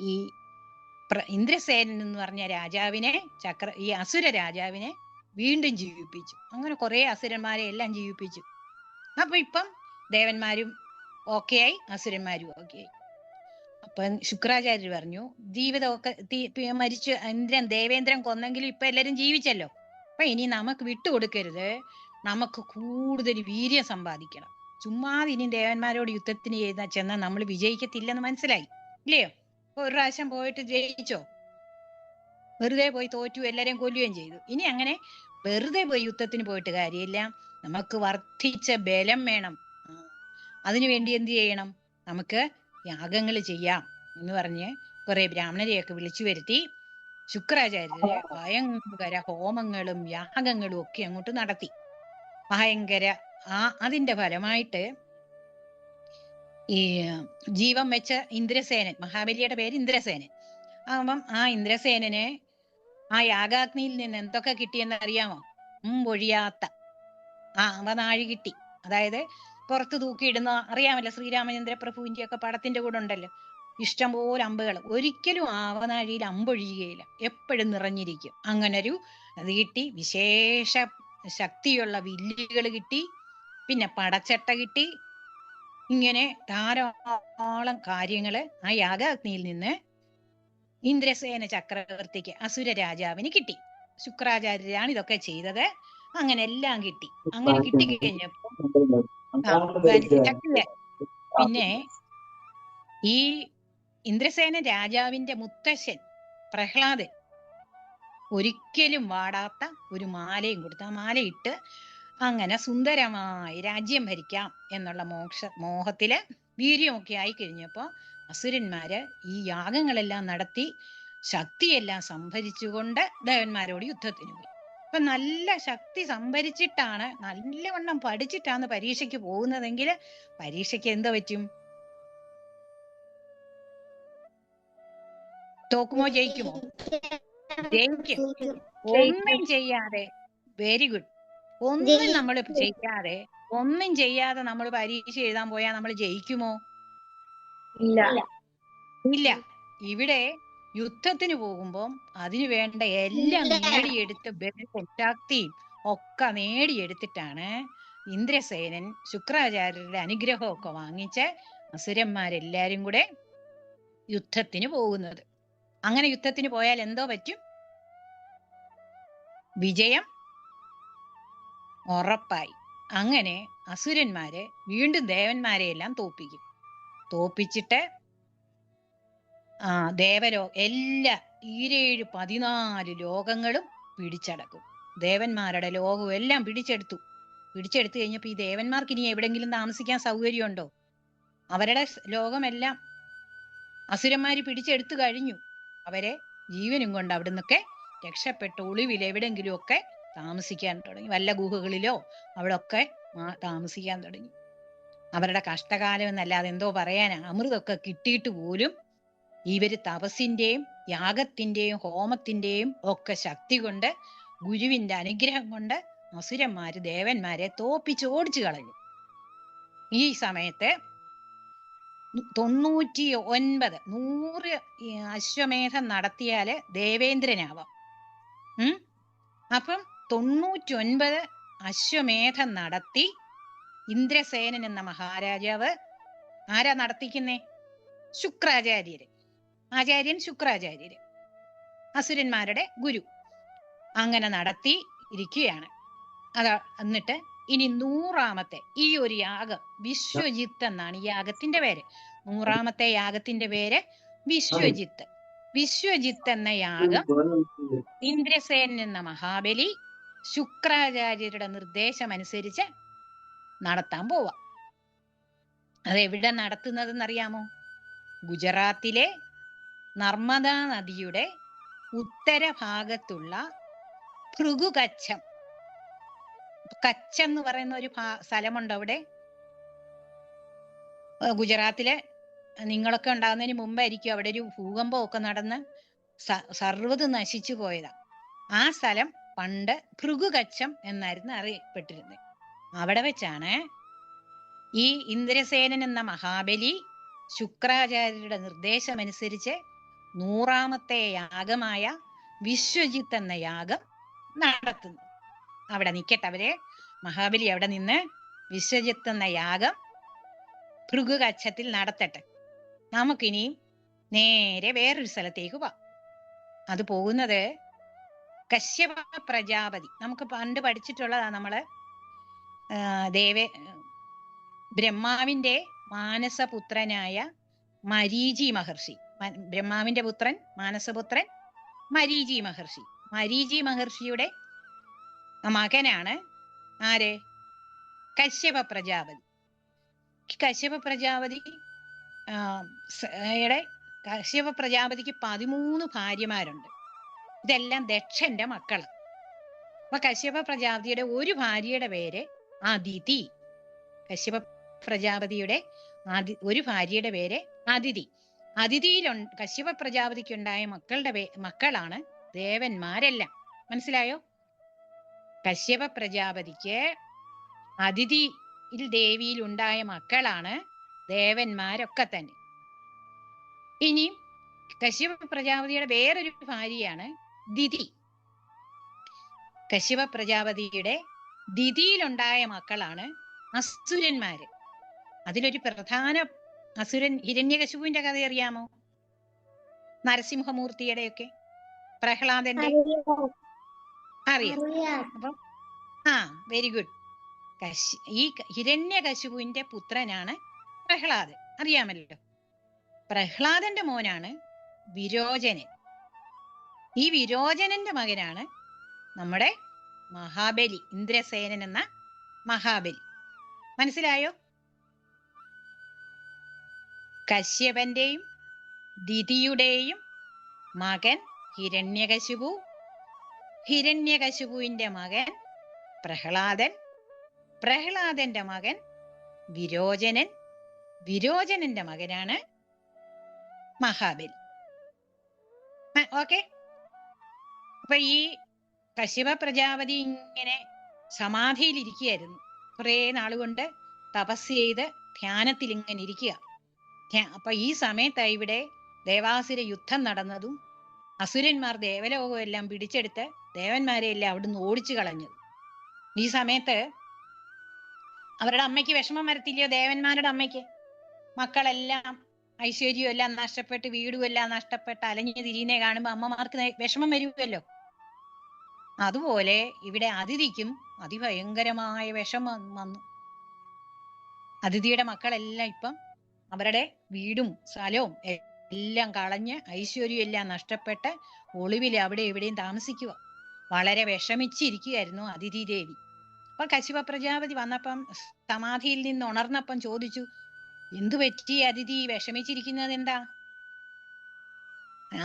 ഈ ഇന്ദ്രസേനൻ എന്ന് പറഞ്ഞ രാജാവിനെ ഈ അസുര രാജാവിനെ വീണ്ടും ജീവിപ്പിച്ചു. അങ്ങനെ കുറെ അസുരന്മാരെ എല്ലാം ജീവിപ്പിച്ചു. അപ്പൊ ഇപ്പം ദേവന്മാരും ഓക്കെ ആയി, അസുരന്മാരും ഓക്കെ ആയി. അപ്പൊ ശുക്രാചാര്യർ പറഞ്ഞു, ജീവിതമൊക്കെ മരിച്ചു, ദേവേന്ദ്രൻ കൊന്നെങ്കിലും ഇപ്പൊ എല്ലാരും ജീവിച്ചല്ലോ, അപ്പൊ ഇനി നമുക്ക് വിട്ടുകൊടുക്കരുത്, നമുക്ക് കൂടുതൽ വീര്യം സമ്പാദിക്കണം. ചുമ്മാതെ ഇനി ദേവന്മാരോട് യുദ്ധത്തിന് ചെന്നാൽ നമ്മൾ വിജയിക്കത്തില്ലെന്ന് മനസ്സിലായി ഇല്ലയോ? അപ്പൊ ഒരു പ്രാവശ്യം പോയിട്ട് ജയിച്ചോ? വെറുതെ പോയി തോറ്റു, എല്ലാരെയും കൊല്ലുകയും ചെയ്തു. ഇനി അങ്ങനെ വെറുതെ പോയി യുദ്ധത്തിന് പോയിട്ട് കാര്യമില്ല, നമുക്ക് വർദ്ധിച്ച ബലം വേണം. അതിനുവേണ്ടി എന്ത് ചെയ്യണം? നമുക്ക് യാഗങ്ങൾ ചെയ്യാം എന്ന് പറഞ്ഞ് കുറെ ബ്രാഹ്മണരെയൊക്കെ വിളിച്ചു വരുത്തി ശുക്രാചാര്യര് ഭയങ്കര ഹോമങ്ങളും യാഗങ്ങളും ഒക്കെ അങ്ങോട്ട് നടത്തി. ഭയങ്കര അതിന്റെ ഫലമായിട്ട് ഈ ജീവൻ വെച്ച ഇന്ദ്രസേനൻ, മഹാബലിയുടെ പേര് ഇന്ദ്രസേനൻ. ആവുമ്പം ആ ഇന്ദ്രസേനന് ആ യാഗാഗ്നിയിൽ നിന്ന് എന്തൊക്കെ കിട്ടിയെന്ന് അറിയാമോ? ഒഴിയാത്ത അവനാഴി കിട്ടി. അതായത് പുറത്ത് തൂക്കിയിടുന്ന അറിയാമല്ലോ, ശ്രീരാമചന്ദ്ര പ്രഭുവിന്റെ ഒക്കെ പടത്തിന്റെ കൂടെ ഉണ്ടല്ലോ ഇഷ്ടംപോലെ അമ്പുകൾ. ഒരിക്കലും ആവനാഴിയിൽ അമ്പൊഴിയുകയില്ല, എപ്പോഴും നിറഞ്ഞിരിക്കും. അങ്ങനൊരു അത് കിട്ടി. വിശേഷ ശക്തിയുള്ള വില്ലുകൾ കിട്ടി, പിന്നെ പടച്ചട്ട കിട്ടി. ഇങ്ങനെ ധാരാളം കാര്യങ്ങള് ആ യാഗാഗ്നിയിൽ നിന്ന് ഇന്ദ്രസേന ചക്രവർത്തിക്ക്, അസുര രാജാവിന് കിട്ടി. ശുക്രാചാര്യരാണ് ഇതൊക്കെ ചെയ്തത്. അങ്ങനെ എല്ലാം കിട്ടി. അങ്ങനെ കിട്ടിക്കഴിഞ്ഞപ്പോ പിന്നെ ഈ ഇന്ദ്രസേന രാജാവിന്റെ മുത്തശ്ശൻ പ്രഹ്ലാദൻ ഒരിക്കലും വാടാത്ത ഒരു മാലയും കൊടുത്ത്, ആ മാലയിട്ട് അങ്ങനെ സുന്ദരമായി രാജ്യം ഭരിക്കാം എന്നുള്ള മോഹത്തില് വീര്യമൊക്കെ ആയി കഴിഞ്ഞപ്പോ അസുരന്മാര് ഈ യാഗങ്ങളെല്ലാം നടത്തി ശക്തിയെല്ലാം സംഭരിച്ചുകൊണ്ട് ദേവന്മാരോട് യുദ്ധത്തിന് പോയി. അപ്പൊ നല്ല ശക്തി സംഭരിച്ചിട്ടാണ്, നല്ലവണ്ണം പഠിച്ചിട്ടാണ് പരീക്ഷയ്ക്ക് പോകുന്നതെങ്കിൽ പരീക്ഷയ്ക്ക് എന്താ പറ്റും? തോക്കുമോ? ജയിക്കുമോ? ജയിക്കും. ഒന്നും ചെയ്യാതെ, വെരി ഗുഡ്, ഒന്നും നമ്മൾ ചെയ്യാതെ, ഒന്നും ചെയ്യാതെ നമ്മൾ പരീക്ഷ എഴുതാൻ പോയാൽ നമ്മൾ ജയിക്കുമോ? ഇല്ല. ഇവിടെ യുദ്ധത്തിന് പോകുമ്പോൾ അതിനു വേണ്ട എല്ലാം നേടിയെടുത്ത് ബലവും ശക്തിയും ഒക്കെ നേടിയെടുത്തിട്ടാണ് ഇന്ദ്രസേനൻ ശുക്രാചാര്യരുടെ അനുഗ്രഹമൊക്കെ വാങ്ങിച്ച് അസുരന്മാരെല്ലാരും കൂടെ യുദ്ധത്തിന് പോകുന്നത്. അങ്ങനെ യുദ്ധത്തിന് പോയാൽ എന്തോ പറ്റും? വിജയം ഉറപ്പായി. അങ്ങനെ അസുരന്മാര് വീണ്ടും ദേവന്മാരെ എല്ലാം തോപ്പിച്ചിട്ട് എല്ലാ 14 ലോകങ്ങളും പിടിച്ചടക്കും. ദേവന്മാരുടെ ലോകവും എല്ലാം പിടിച്ചെടുത്തു കഴിഞ്ഞപ്പോ ഈ ദേവന്മാർക്ക് ഇനി എവിടെങ്കിലും താമസിക്കാൻ സൗകര്യമുണ്ടോ? അവരുടെ ലോകമെല്ലാം അസുരന്മാര് പിടിച്ചെടുത്തു കഴിഞ്ഞു. അവരെ ജീവനും കൊണ്ട് അവിടുന്നൊക്കെ രക്ഷപ്പെട്ട് ഒളിവിൽ എവിടെങ്കിലും ഒക്കെ താമസിക്കാൻ തുടങ്ങി. വല്ല ഗുഹകളിലോ അവിടെ ഒക്കെ താമസിക്കാൻ തുടങ്ങി. അവരുടെ കഷ്ടകാലം എന്നല്ലാതെ എന്തോ പറയാനാ. അമൃതൊക്കെ കിട്ടിയിട്ട് പോലും ഇവര് തപസ്സിന്റെയും യാഗത്തിന്റെയും ഹോമത്തിന്റെയും ഒക്കെ ശക്തി കൊണ്ട്, ഗുരുവിന്റെ അനുഗ്രഹം കൊണ്ട് അസുരന്മാര് ദേവന്മാരെ തോപ്പിച്ച് ഓടിച്ചു കളഞ്ഞു. ഈ സമയത്ത് 100 അശ്വമേധം നടത്തിയാല് ദേവേന്ദ്രനാവാം. അപ്പം 99 അശ്വമേധം നടത്തി ഇന്ദ്രസേനൻ എന്ന മഹാരാജാവ് ആരാ നടത്തിക്കുന്നേ? ശുക്രാചാര്യര്. ആചാര്യൻ ശുക്രാചാര്യര്, അസുരന്മാരുടെ ഗുരു. അങ്ങനെ നടത്തി ഇരിക്കുകയാണ്. എന്നിട്ട് ഇനി 100ാമത്തെ ഈ ഒരു യാഗം, വിശ്വജിത്ത് എന്നാണ് ഈ യാഗത്തിന്റെ പേര്. 100ാമത്തെ യാഗത്തിന്റെ പേര് വിശ്വജിത്ത്. വിശ്വജിത്ത് എന്ന യാഗം ഇന്ദ്രസേനൻ എന്ന മഹാബലി ശുക്രാചാര്യരുടെ നിർദ്ദേശമനുസരിച്ച് നടത്താൻ പോവാ. അതെവിടെ നടത്തുന്നതെന്നറിയാമോ? ഗുജറാത്തിലെ നർമ്മദാ നദിയുടെ ഉത്തരഭാഗത്തുള്ള ഭൃഗു കച്ഛം. കച്ച് എന്ന് പറയുന്ന ഒരു സ്ഥലമുണ്ട് അവിടെ. ഗുജറാത്തിലെ നിങ്ങളൊക്കെ ഉണ്ടാകുന്നതിന് മുമ്പായിരിക്കും അവിടെ ഒരു ഭൂകമ്പമൊക്കെ നടന്ന് സർവ്വത് നശിച്ചു പോയതാ. ആ സ്ഥലം പണ്ട് ഭൃഗു കച്ഛം എന്നായിരുന്നു അറിയപ്പെട്ടിരുന്നത്. അവിടെ വെച്ചാണ് ഈ ഇന്ദ്രസേനൻ എന്ന മഹാബലി ശുക്രാചാര്യരുടെ നിർദ്ദേശമനുസരിച്ച് 100ാമത്തെ യാഗമായ വിശ്വജിത്ത് എന്ന യാഗം നടത്തുന്നു. അവിടെ നിൽക്കട്ടെ, അവരെ മഹാബലി അവിടെ നിന്ന് വിശ്വജിത്ത് എന്ന യാഗം ഭൃഗുകച്ഛത്തിൽ നടത്തട്ടെ. നമുക്കിനി നേരെ വേറൊരു സ്ഥലത്തേക്ക് പോവാം. അത് പോകുന്നത് കശ്യപ പ്രജാപതി. നമുക്ക് പണ്ട് പഠിച്ചിട്ടുള്ളതാ. നമ്മള് ബ്രഹ്മാവിന്റെ മാനസപുത്രനായ മരീചി മഹർഷി, ബ്രഹ്മാവിന്റെ പുത്രൻ, മാനസപുത്രൻ മരീചി മഹർഷി. മരീചി മഹർഷിയുടെ മകനാണ് ആര്? കശ്യപ പ്രജാപതി. കശ്യപ പ്രജാപതിക്ക് 13 ഭാര്യമാരുണ്ട്. ഇതെല്ലാം ദക്ഷന്റെ മക്കള്. അപ്പൊ കശ്യപ പ്രജാപതിയുടെ ഒരു ഭാര്യയുടെ പേര് അദിതി. കശ്യപ പ്രജാപതിയുടെ ഒരു ഭാര്യയുടെ പേര് അദിതി. കശ്യപ പ്രജാപതിക്കുണ്ടായ മക്കളാണ് ദേവന്മാരെല്ലാം. മനസ്സിലായോ? കശ്യപ പ്രജാപതിക്ക് അദിതിയിൽ ദേവിയിൽ ഉണ്ടായ മക്കളാണ് ദേവന്മാരൊക്കെ തന്നെ. ഇനി കശ്യപ പ്രജാപതിയുടെ വേറൊരു ഭാര്യയാണ് ദിതി. കശ്യപ പ്രജാപതിയുടെ ദിതിയിലുണ്ടായ മക്കളാണ് അസുരന്മാര്. അതിലൊരു പ്രധാന അസുരൻ ഹിരണ്യകശിപുവിന്റെ കഥ അറിയാമോ? നരസിംഹമൂർത്തിയുടെയൊക്കെ, പ്രഹ്ലാദന്റെ അറിയാം. അപ്പം വെരി ഗുഡ്. ഈ ഹിരണ്യകശിപുവിന്റെ പുത്രനാണ് പ്രഹ്ലാദൻ, അറിയാമല്ലോ. പ്രഹ്ലാദന്റെ മോനാണ് വിരോചനൻ. ഈ വിരോചനന്റെ മകനാണ് നമ്മുടെ മഹാബലി, ഇന്ദ്രസേനൻ എന്ന മഹാബലി. മനസ്സിലായോ? കശ്യപന്റെയും ദിതിയുടെയും മകൻ ഹിരണ്യകശിപു, ഹിരണ്യകശിപുവിന്റെ മകൻ പ്രഹ്ലാദൻ, പ്രഹ്ലാദന്റെ മകൻ വിരോചനൻ, വിരോചനന്റെ മകനാണ് മഹാബലി. ഓക്കെ. അപ്പൊ ഈ കശ്യപ പ്രജാപതി ഇങ്ങനെ സമാധിയിൽ ഇരിക്കുകയായിരുന്നു. കുറെ നാളുകൊണ്ട് തപസ് ചെയ്ത് ധ്യാനത്തിൽ ഇങ്ങനെ ഇരിക്കുക. അപ്പൊ ഈ സമയത്തായി ഇവിടെ ദേവാസുര യുദ്ധം നടന്നതും അസുരന്മാർ ദേവലോകം എല്ലാം പിടിച്ചെടുത്ത് ദേവന്മാരെ എല്ലാം അവിടുന്ന് ഓടിച്ചു കളഞ്ഞത്. ഈ സമയത്ത് അവരുടെ അമ്മയ്ക്ക് വിഷമം വരത്തില്ലയോ? ദേവന്മാരുടെ അമ്മയ്ക്ക് മക്കളെല്ലാം ഐശ്വര്യവും എല്ലാം നഷ്ടപ്പെട്ട് വീടും എല്ലാം നഷ്ടപ്പെട്ട് അലഞ്ഞു തിരിയുന്നേ കാണുമ്പോ അമ്മമാർക്ക് വിഷമം വരുമല്ലോ. അതുപോലെ ഇവിടെ അതിഥിക്കും അതിഭയങ്കരമായ വിഷമം വന്നു. അതിഥിയുടെ മക്കളെല്ലാം ഇപ്പം അവരുടെ വീടും സ്ഥലവും എല്ലാം കളഞ്ഞ് ഐശ്വര്യം എല്ലാം നഷ്ടപ്പെട്ട് ഒളിവിൽ അവിടെ എവിടെയും താമസിക്കുക. വളരെ വിഷമിച്ചിരിക്കുകയായിരുന്നു അതിഥി ദേവി. അപ്പൊ കശ്യപ പ്രജാപതി വന്നപ്പം സമാധിയിൽ നിന്ന് ഉണർന്നപ്പം ചോദിച്ചു, എന്തു പറ്റി അതിഥി വിഷമിച്ചിരിക്കുന്നത് എന്താ?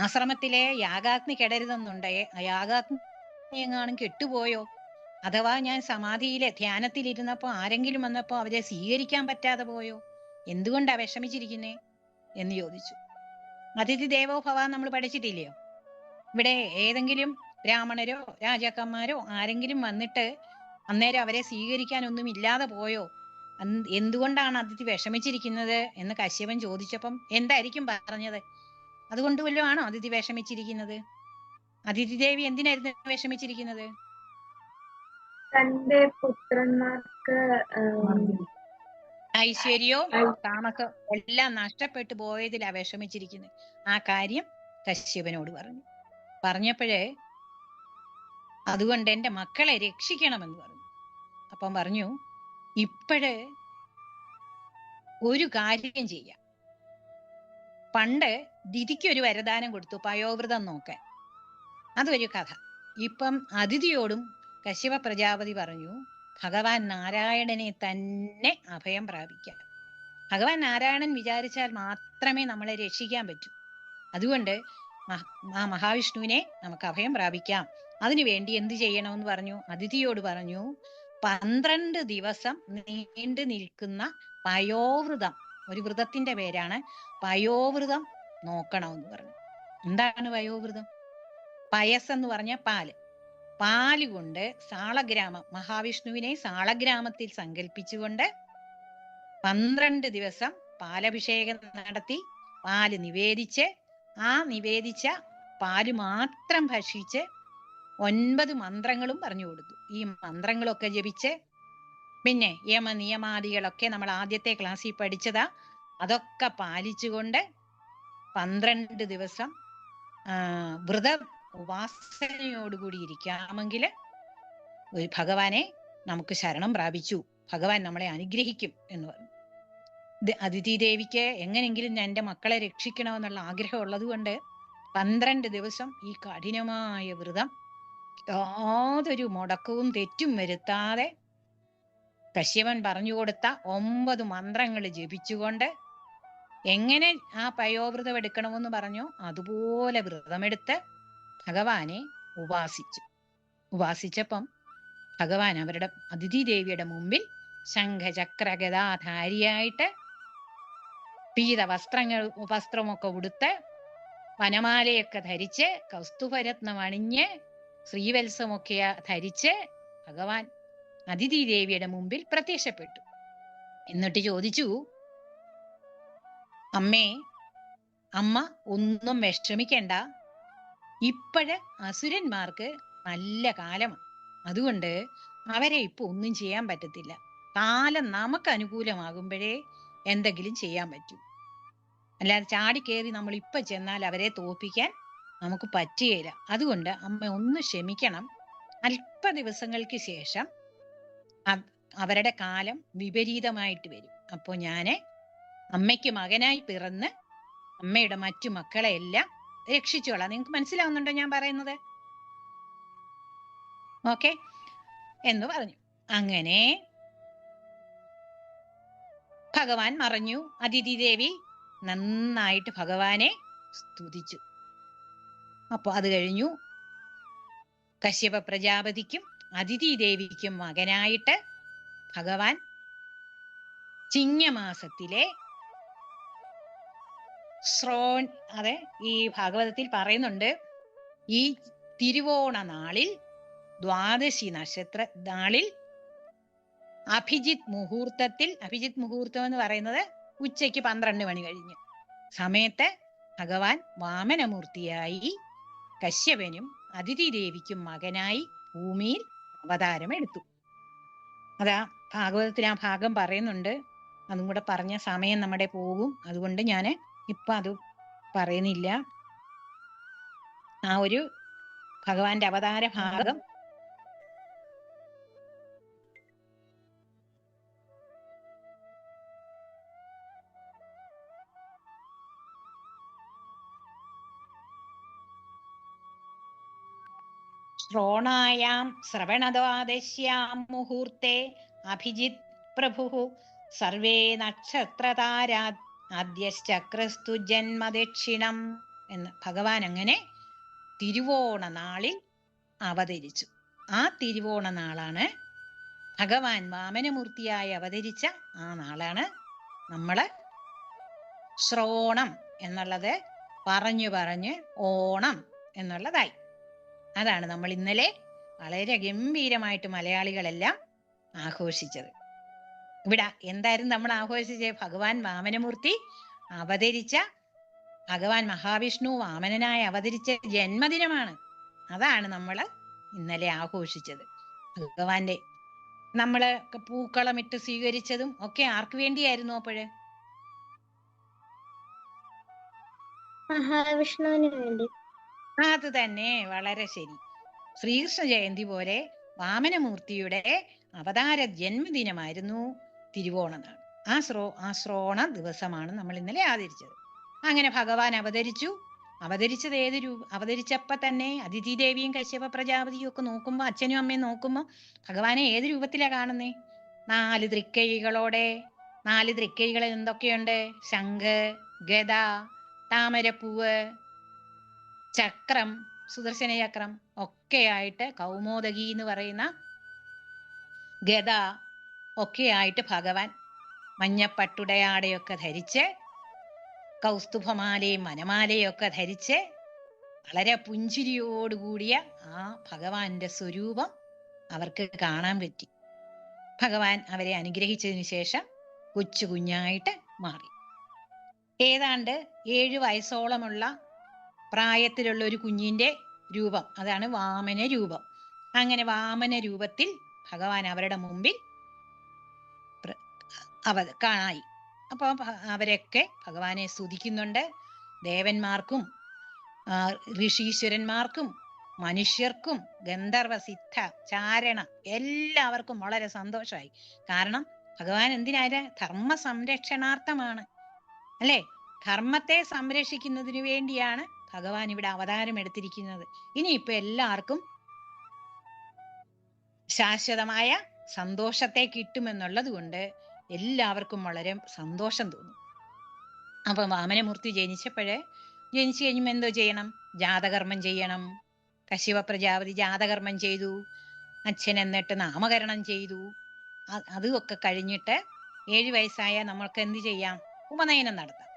ആശ്രമത്തിലെ യാഗാഗ്നി കെടരുതെന്നുണ്ടേ, യാഗാഗ്നി എങ്ങാനും കെട്ടുപോയോ? അഥവാ ഞാൻ സമാധിയിലെ ധ്യാനത്തിലിരുന്നപ്പോ ആരെങ്കിലും വന്നപ്പോ അവരെ സ്വീകരിക്കാൻ പറ്റാതെ പോയോ? എന്തുകൊണ്ടാ വിഷമിച്ചിരിക്കുന്നേ എന്ന് ചോദിച്ചു. അതിഥി ദേവോ ഭവ നമ്മൾ പഠിച്ചിട്ടില്ലയോ? ഇവിടെ ഏതെങ്കിലും ബ്രാഹ്മണരോ രാജാക്കന്മാരോ ആരെങ്കിലും വന്നിട്ട് അന്നേരം അവരെ സ്വീകരിക്കാനൊന്നും ഇല്ലാതെ പോയോ? എന്തുകൊണ്ടാണ് അതിഥി വിഷമിച്ചിരിക്കുന്നത് എന്ന് കശ്യപൻ ചോദിച്ചപ്പം എന്തായിരിക്കും പറഞ്ഞത്? അതുകൊണ്ട് വല്ലതും ആണോ അതിഥി വിഷമിച്ചിരിക്കുന്നത്? അതിഥി ദേവി എന്തിനായിരുന്നു വിഷമിച്ചിരിക്കുന്നത്? തന്റെ പുത്രന്മാർക്ക് ഐശ്വര്യവും താമസം എല്ലാം നഷ്ടപ്പെട്ടു പോയതിലാ വിഷമിച്ചിരിക്കുന്നത്. ആ കാര്യം കശ്യപനോട് പറഞ്ഞു. പറഞ്ഞപ്പോഴേ അതുകൊണ്ട് എന്റെ മക്കളെ രക്ഷിക്കണമെന്ന് പറഞ്ഞു. അപ്പം പറഞ്ഞു, ഇപ്പോഴ് ഒരു കാര്യം ചെയ്യാം. പണ്ട് ദിതിക്കൊരു വരദാനം കൊടുത്തു, പയോവ്രതം നോക്കാൻ. അതൊരു കഥ. ഇപ്പം അതിഥിയോടും കശ്യപ പ്രജാപതി പറഞ്ഞു, ഭഗവാൻ നാരായണനെ തന്നെ അഭയം പ്രാപിക്കാം. ഭഗവാൻ നാരായണൻ വിചാരിച്ചാൽ മാത്രമേ നമ്മളെ രക്ഷിക്കാൻ പറ്റൂ. അതുകൊണ്ട് ആ മഹാവിഷ്ണുവിനെ നമുക്ക് അഭയം പ്രാപിക്കാം. അതിനുവേണ്ടി എന്ത് ചെയ്യണമെന്ന് പറഞ്ഞു. അതിഥിയോട് പറഞ്ഞു, 12 ദിവസം നീണ്ടു നിൽക്കുന്ന പയോവ്രതം, ഒരു വ്രതത്തിന്റെ പേരാണ് പയോവ്രതം, നോക്കണമെന്ന് പറഞ്ഞു. എന്താണ് പയോവ്രതം? പയസ് എന്ന് പറഞ്ഞ പാല്. പാല് കൊണ്ട് സാളഗ്രാമം, മഹാവിഷ്ണുവിനെ സാളഗ്രാമത്തിൽ സങ്കല്പിച്ചുകൊണ്ട് 12 ദിവസം പാലഭിഷേകം നടത്തി പാല് നിവേദിച്ച് ആ നിവേദിച്ച പാല് മാത്രം ഭക്ഷിച്ച് 9 മന്ത്രങ്ങളും പറഞ്ഞു കൊടുത്തു. ഈ മന്ത്രങ്ങളൊക്കെ ജപിച്ച്, പിന്നെ യമനിയമാദികളൊക്കെ നമ്മൾ ആദ്യത്തെ ക്ലാസ്സിൽ പഠിച്ചതാ, അതൊക്കെ പാലിച്ചുകൊണ്ട് 12 ദിവസം വ്രത ഉപാസനയോടുകൂടി ഇരിക്കാമെങ്കിൽ ഭഗവാനെ നമുക്ക് ശരണം പ്രാപിച്ചു, ഭഗവാൻ നമ്മളെ അനുഗ്രഹിക്കും എന്ന് പറഞ്ഞു. അതിഥി ദേവിക്ക് എങ്ങനെങ്കിലും എൻ്റെ മക്കളെ രക്ഷിക്കണമെന്നുള്ള ആഗ്രഹം ഉള്ളത് കൊണ്ട് 12 ദിവസം ഈ കഠിനമായ വ്രതം യാതൊരു മുടക്കവും തെറ്റും വരുത്താതെ കശ്യപൻ പറഞ്ഞു കൊടുത്ത 9 മന്ത്രങ്ങൾ ജപിച്ചുകൊണ്ട് എങ്ങനെ ആ പയോവ്രതം എടുക്കണമെന്ന് പറഞ്ഞോ അതുപോലെ വ്രതമെടുത്ത് ഭഗവാനെ ഉപാസിച്ചപ്പം ഭഗവാൻ അവരുടെ അതിഥി ദേവിയുടെ മുമ്പിൽ ശംഖചക്രഗദാധാരിയായിട്ട് പീത വസ്ത്രമൊക്കെ ഉടുത്ത് വനമാലയൊക്കെ ധരിച്ച് കൗസ്തുഭരത്നം അണിഞ്ഞ് ശ്രീവത്സമൊക്കെ ധരിച്ച് ഭഗവാൻ അതിഥി ദേവിയുടെ മുമ്പിൽ പ്രത്യക്ഷപ്പെട്ടു. എന്നിട്ട് ചോദിച്ചു, അമ്മ ഒന്നും വിഷമിക്കണ്ട, ഇപ്പോഴ് അസുരന്മാർക്ക് നല്ല കാലമാണ്, അതുകൊണ്ട് അവരെ ഇപ്പൊ ഒന്നും ചെയ്യാൻ പറ്റത്തില്ല. കാലം നമുക്ക് അനുകൂലമാകുമ്പോഴേ എന്തെങ്കിലും ചെയ്യാൻ പറ്റൂ, അല്ലാതെ ചാടിക്കേറി നമ്മൾ ഇപ്പൊ ചെന്നാൽ അവരെ തോൽപ്പിക്കാൻ നമുക്ക് പറ്റുകയില്ല. അതുകൊണ്ട് അമ്മ ഒന്ന് ക്ഷമിക്കണം, അല്പ ദിവസങ്ങൾക്ക് ശേഷം അവരുടെ കാലം വിപരീതമായിട്ട് വരും. അപ്പോ ഞാന് അമ്മയ്ക്ക് മകനായി പിറന്ന് അമ്മയുടെ മറ്റു മക്കളെ എല്ലാം രക്ഷിച്ചോളാം. നിങ്ങൾക്ക് മനസ്സിലാവുന്നുണ്ടോ ഞാൻ പറയുന്നത്? ഓക്കെ എന്ന് പറഞ്ഞു. അങ്ങനെ ഭഗവാൻ മറഞ്ഞു. അതിഥി ദേവി നന്നായിട്ട് ഭഗവാനെ സ്തുതിച്ചു. അപ്പൊ അത് കഴിഞ്ഞു. കശ്യപ പ്രജാപതിക്കും അതിഥി ദേവിക്കും മകനായിട്ട് ഭഗവാൻ ചിങ്ങമാസത്തിലെ അതെ, ഈ ഭാഗവതത്തിൽ പറയുന്നുണ്ട്, ഈ തിരുവോണ നാളിൽ ദ്വാദശി നക്ഷത്ര നാളിൽ അഭിജിത് മുഹൂർത്തം എന്ന് പറയുന്നത് ഉച്ചയ്ക്ക് 12 മണി കഴിഞ്ഞ് സമയത്ത് ഭഗവാൻ വാമനമൂർത്തിയായി കശ്യപനും അതിഥി ദേവിക്കും മകനായി ഭൂമിയിൽ അവതാരം എടുത്തു. അതാ ഭാഗവതത്തിൽ ആ ഭാഗം പറയുന്നുണ്ട്. അതും കൂടെ പറഞ്ഞ സമയം നമ്മുടെ പോകും, അതുകൊണ്ട് ഞാൻ ഇപ്പൊ അത് പറയുന്നില്ല. ആ ഒരു ഭഗവാന്റെ അവതാര ഭാഗം ശ്രോണായാം ശ്രവണദ്വാദശ്യാം മുഹൂർത്തെ അഭിജിത് പ്രഭുഃ സർവേ നക്ഷത്രതാരാത് ആദ്യശ്ചക്രസ്തു ജന്മദക്ഷിണം എന്ന് ഭഗവാൻ അങ്ങനെ തിരുവോണ നാളിൽ അവതരിച്ചു. ആ തിരുവോണ നാളാണ് ഭഗവാൻ വാമനമൂർത്തിയായി അവതരിച്ച ആ നാളാണ് നമ്മള് ശ്രോണം എന്നുള്ളത് പറഞ്ഞു ഓണം എന്നുള്ളതായി. അതാണ് നമ്മൾ ഇന്നലെ വളരെ ഗംഭീരമായിട്ട് മലയാളികളെല്ലാം ആഘോഷിച്ചത്. ഇവിടെ എന്തായിരുന്നു നമ്മൾ ആഘോഷിച്ചത്? ഭഗവാൻ വാമനമൂർത്തി അവതരിച്ച, ഭഗവാൻ മഹാവിഷ്ണു വാമനനായി അവതരിച്ച ജന്മദിനമാണ്. അതാണ് നമ്മൾ ഇന്നലെ ആഘോഷിച്ചത്. ഭഗവാന്റെ നമ്മള് പൂക്കളമിട്ട് സ്വീകരിച്ചതും ഒക്കെ ആർക്ക് വേണ്ടിയായിരുന്നു? അപ്പോഴ് മഹാവിഷ്ണുവിന് വേണ്ടി. അത് തന്നെ, വളരെ ശരി. ശ്രീകൃഷ്ണ ജയന്തി പോലെ വാമനമൂർത്തിയുടെ അവതാര ജന്മദിനമായിരുന്നു തിരുവോണനാൾ. ആ ശ്രോണ ദിവസമാണ് നമ്മൾ ഇന്നലെ ആദരിച്ചത്. അങ്ങനെ ഭഗവാൻ അവതരിച്ചപ്പോ തന്നെ അതിഥി ദേവിയും കശ്യപ പ്രജാപതിയും ഒക്കെ നോക്കുമ്പോ, അച്ഛനും അമ്മയും നോക്കുമ്പോ ഭഗവാനെ ഏത് രൂപത്തിലാ കാണുന്നേ? 4 തൃക്കൈകളോടെ. 4 തൃക്കൈകളിൽ എന്തൊക്കെയുണ്ട്? ശംഖ്, ഗദ, താമരപ്പൂവ്, ചക്രം, സുദർശന ചക്രം ഒക്കെയായിട്ട്, കൗമോദകി എന്ന് പറയുന്ന ഗദ ഒക്കെയായിട്ട് ഭഗവാൻ മഞ്ഞപ്പട്ടുടയാടയൊക്കെ ധരിച്ച്, കൗസ്തുഭമാലയും വനമാലയും ഒക്കെ ധരിച്ച് വളരെ പുഞ്ചിരിയോടുകൂടിയ ആ ഭഗവാന്റെ സ്വരൂപം അവർക്ക് കാണാൻ പറ്റി. ഭഗവാൻ അവരെ അനുഗ്രഹിച്ചതിന് ശേഷം കൊച്ചു കുഞ്ഞായിട്ട് മാറി. ഏതാണ്ട് 7 വയസ്സോളമുള്ള പ്രായത്തിലുള്ള ഒരു കുഞ്ഞിന്റെ രൂപം, അതാണ് വാമന രൂപം. അങ്ങനെ വാമന രൂപത്തിൽ ഭഗവാൻ അവരുടെ മുമ്പിൽ കാണായി. അപ്പൊ അവരൊക്കെ ഭഗവാനെ സ്തുതിക്കുന്നുണ്ട്. ദേവന്മാർക്കും ഋഷീശ്വരന്മാർക്കും മനുഷ്യർക്കും ഗന്ധർവ സിദ്ധ ചാരണ എല്ലാവർക്കും വളരെ സന്തോഷമായി. കാരണം ഭഗവാൻ എന്തിനായ ധർമ്മ സംരക്ഷണാർത്ഥമാണ് അല്ലെ, ധർമ്മത്തെ സംരക്ഷിക്കുന്നതിന് വേണ്ടിയാണ് ഭഗവാൻ ഇവിടെ അവതാരം എടുത്തിരിക്കുന്നത്. ഇനിയിപ്പോ എല്ലാവർക്കും ശാശ്വതമായ സന്തോഷത്തെ കിട്ടുമെന്നുള്ളത് കൊണ്ട് എല്ലാവർക്കും വളരെ സന്തോഷം തോന്നും. അപ്പൊ വാമനമൂർത്തി ജനിച്ചു കഴിയുമ്പോൾ എന്തോ ചെയ്യണം? ജാതകർമ്മം ചെയ്യണം. കശ്യപ പ്രജാപതി ജാതകർമ്മം ചെയ്തു, അച്ഛൻ എന്നിട്ട് നാമകരണം ചെയ്തു. അതൊക്കെ കഴിഞ്ഞിട്ട് 7 വയസ്സായ നമ്മൾക്ക് എന്ത് ചെയ്യാം? ഉപനയനം നടത്താം.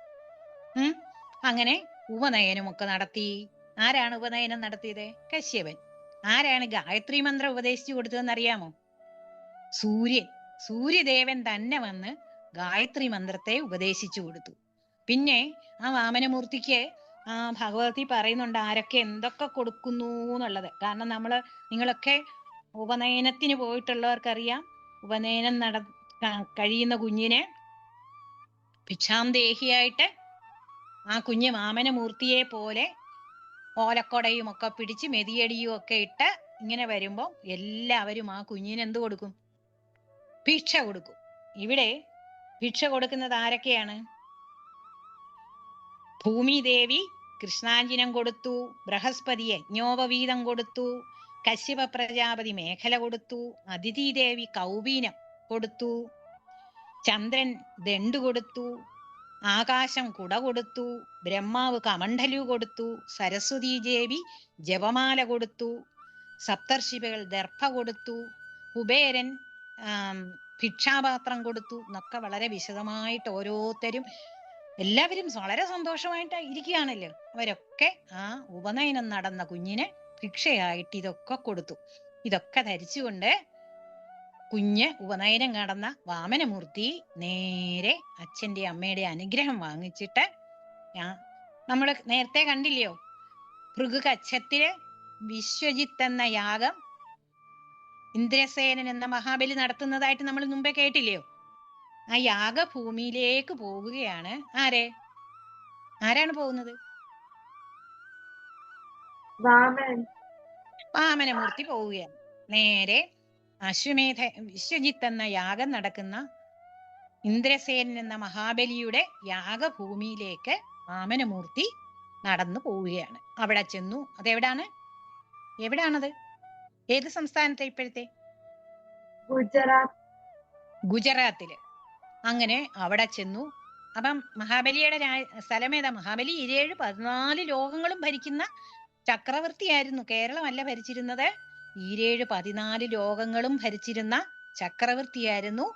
അങ്ങനെ ഉപനയനമൊക്കെ നടത്തി. ആരാണ് ഉപനയനം നടത്തിയത്? കശ്യപൻ. ആരാണ് ഗായത്രി മന്ത്രം ഉപദേശിച്ചു കൊടുത്തതെന്ന് അറിയാമോ? സൂര്യദേവൻ തന്നെ വന്ന് ഗായത്രി മന്ത്രത്തെ ഉപദേശിച്ചു കൊടുത്തു. പിന്നെ ആ വാമനമൂർത്തിക്ക് ഭഗവതി പറയുന്നുണ്ട് ആരൊക്കെ എന്തൊക്കെ കൊടുക്കുന്നു എന്നുള്ളത്. കാരണം നിങ്ങളൊക്കെ ഉപനയനത്തിന് പോയിട്ടുള്ളവർക്കറിയാം, ഉപനയനം കഴിയുന്ന കുഞ്ഞിനെ ഭിക്ഷാന്തേഹിയായിട്ട് ആ കുഞ്ഞ് വാമനമൂർത്തിയെ പോലെ ഓലക്കൊടയും ഒക്കെ പിടിച്ച് മെതിയടിയും ഒക്കെ ഇട്ട് ഇങ്ങനെ വരുമ്പോ എല്ലാവരും ആ കുഞ്ഞിന് എന്ത് കൊടുക്കും? ഭിക്ഷ കൊടുക്കും. ഇവിടെ ഭിക്ഷ കൊടുക്കുന്നത് ആരൊക്കെയാണ്? ഭൂമിദേവി കൃഷ്ണാഞ്ജനം കൊടുത്തു, ബൃഹസ്പതി യജ്ഞോപവീതം കൊടുത്തു, കശ്യപ പ്രജാപതി മേഖല കൊടുത്തു, അതിഥി ദേവി കൗബീനം കൊടുത്തു, ചന്ദ്രൻ ദണ്ഡു കൊടുത്തു, ആകാശം കുട കൊടുത്തു, ബ്രഹ്മാവ് കമണ്ഡലു കൊടുത്തു, സരസ്വതി ദേവി ജപമാല കൊടുത്തു, സപ്തർഷികൾ ദർഭ കൊടുത്തു, കുബേരൻ ഭിക്ഷാപാത്രം കൊടുത്തു എന്നൊക്കെ വളരെ വിശദമായിട്ട് ഓരോരുത്തരും എല്ലാവരും വളരെ സന്തോഷമായിട്ട് ഇരിക്കുകയാണല്ലോ. അവരൊക്കെ ആ ഉപനയനം നടന്ന കുഞ്ഞിന് ഭിക്ഷയായിട്ട് ഇതൊക്കെ കൊടുത്തു. ഇതൊക്കെ ധരിച്ചുകൊണ്ട് കുഞ്ഞ് ഉപനയനം നടന്ന വാമനമൂർത്തി നേരെ അച്ഛന്റെ അമ്മയുടെ അനുഗ്രഹം വാങ്ങിച്ചിട്ട് നമ്മള് നേരത്തെ കണ്ടില്ലയോ, ഭൃഗുകച്ഛത്തില് വിശ്വജിത്ത് എന്ന യാഗം ഇന്ദ്രസേനൻ എന്ന മഹാബലി നടത്തുന്നതായിട്ട് നമ്മൾ മുമ്പേ കേട്ടില്ലയോ? ആ യാഗഭൂമിയിലേക്ക് പോവുകയാണ്. ആരാണ് പോകുന്നത്? വാമനമൂർത്തി പോവുകയാണ്. നേരെ വിശ്വജിത്ത് എന്ന യാഗം നടക്കുന്ന ഇന്ദ്രസേനൻ എന്ന മഹാബലിയുടെ യാഗഭൂമിയിലേക്ക് വാമനമൂർത്തി നടന്നു പോവുകയാണ്. അവിടെ ചെന്നു. എവിടാണത്? ഏത് സംസ്ഥാനത്തെ ഇപ്പോഴത്തെ? ഗുജറാത്തില്. അങ്ങനെ അവിടെ ചെന്നു. അപ്പം മഹാബലിയുടെ സ്ഥലമേതാ? മഹാബലി 14 ലോകങ്ങളും ഭരിക്കുന്ന ചക്രവർത്തിയായിരുന്നു. കേരളമല്ല ഭരിച്ചിരുന്നത്, 14 ലോകങ്ങളും ഭരിച്ചിരുന്ന ചക്രവർത്തിയായിരുന്നു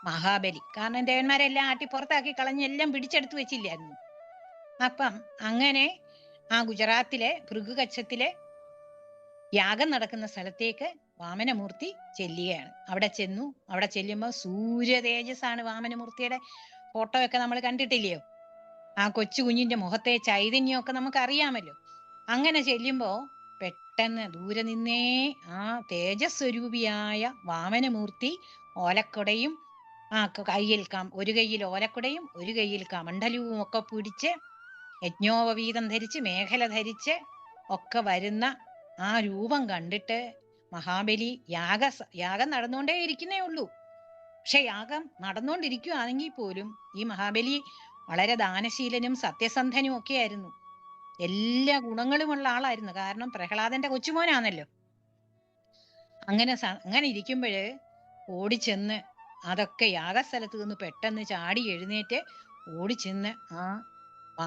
മഹാബലി. കാരണം ദേവന്മാരെല്ലാം ആട്ടി പുറത്താക്കി കളഞ്ഞ് എല്ലാം പിടിച്ചെടുത്ത് വെച്ചില്ലായിരുന്നു. അപ്പം അങ്ങനെ ആ ഗുജറാത്തിലെ ഭൃഗുകച്ഛത്തിലെ യാഗം നടക്കുന്ന സ്ഥലത്തേക്ക് വാമനമൂർത്തി ചെല്ലുകയാണ്. അവിടെ ചെല്ലുമ്പോൾ സൂര്യ തേജസ്സാണ് വാമനമൂർത്തിയുടെ. ഫോട്ടോ ഒക്കെ നമ്മൾ കണ്ടിട്ടില്ലയോ? ആ കൊച്ചു കുഞ്ഞിന്റെ മുഖത്തെ ചൈതന്യമൊക്കെ നമുക്ക് അറിയാമല്ലോ. അങ്ങനെ ചെല്ലുമ്പോ പെട്ടെന്ന് ദൂരെ നിന്നേ ആ തേജസ്വരൂപിയായ വാമനമൂർത്തി ഓലക്കുടയും ഒരു കയ്യിൽ ഓലക്കുടയും ഒരു കയ്യിൽ കമണ്ഡലവും ഒക്കെ പിടിച്ച് യജ്ഞോപവീതം ധരിച്ച് മേഖല ധരിച്ച് ഒക്കെ വരുന്ന ആ രൂപം കണ്ടിട്ട് മഹാബലി യാഗം നടന്നുകൊണ്ടേ ഇരിക്കുന്നേ ഉള്ളൂ. പക്ഷെ യാഗം നടന്നുകൊണ്ടിരിക്കുകയാണെങ്കിൽ പോലും ഈ മഹാബലി വളരെ ദാനശീലനും സത്യസന്ധനും ഒക്കെ ആയിരുന്നു. എല്ലാ ഗുണങ്ങളുമുള്ള ആളായിരുന്നു. കാരണം പ്രഹ്ലാദന്റെ കൊച്ചുമോനാണല്ലോ. അങ്ങനെ ഇരിക്കുമ്പോഴ് ഓടിച്ചെന്ന് അതൊക്കെ യാഗസ്ഥലത്ത് നിന്ന് പെട്ടെന്ന് ചാടി എഴുന്നേറ്റ് ഓടിച്ചെന്ന് ആ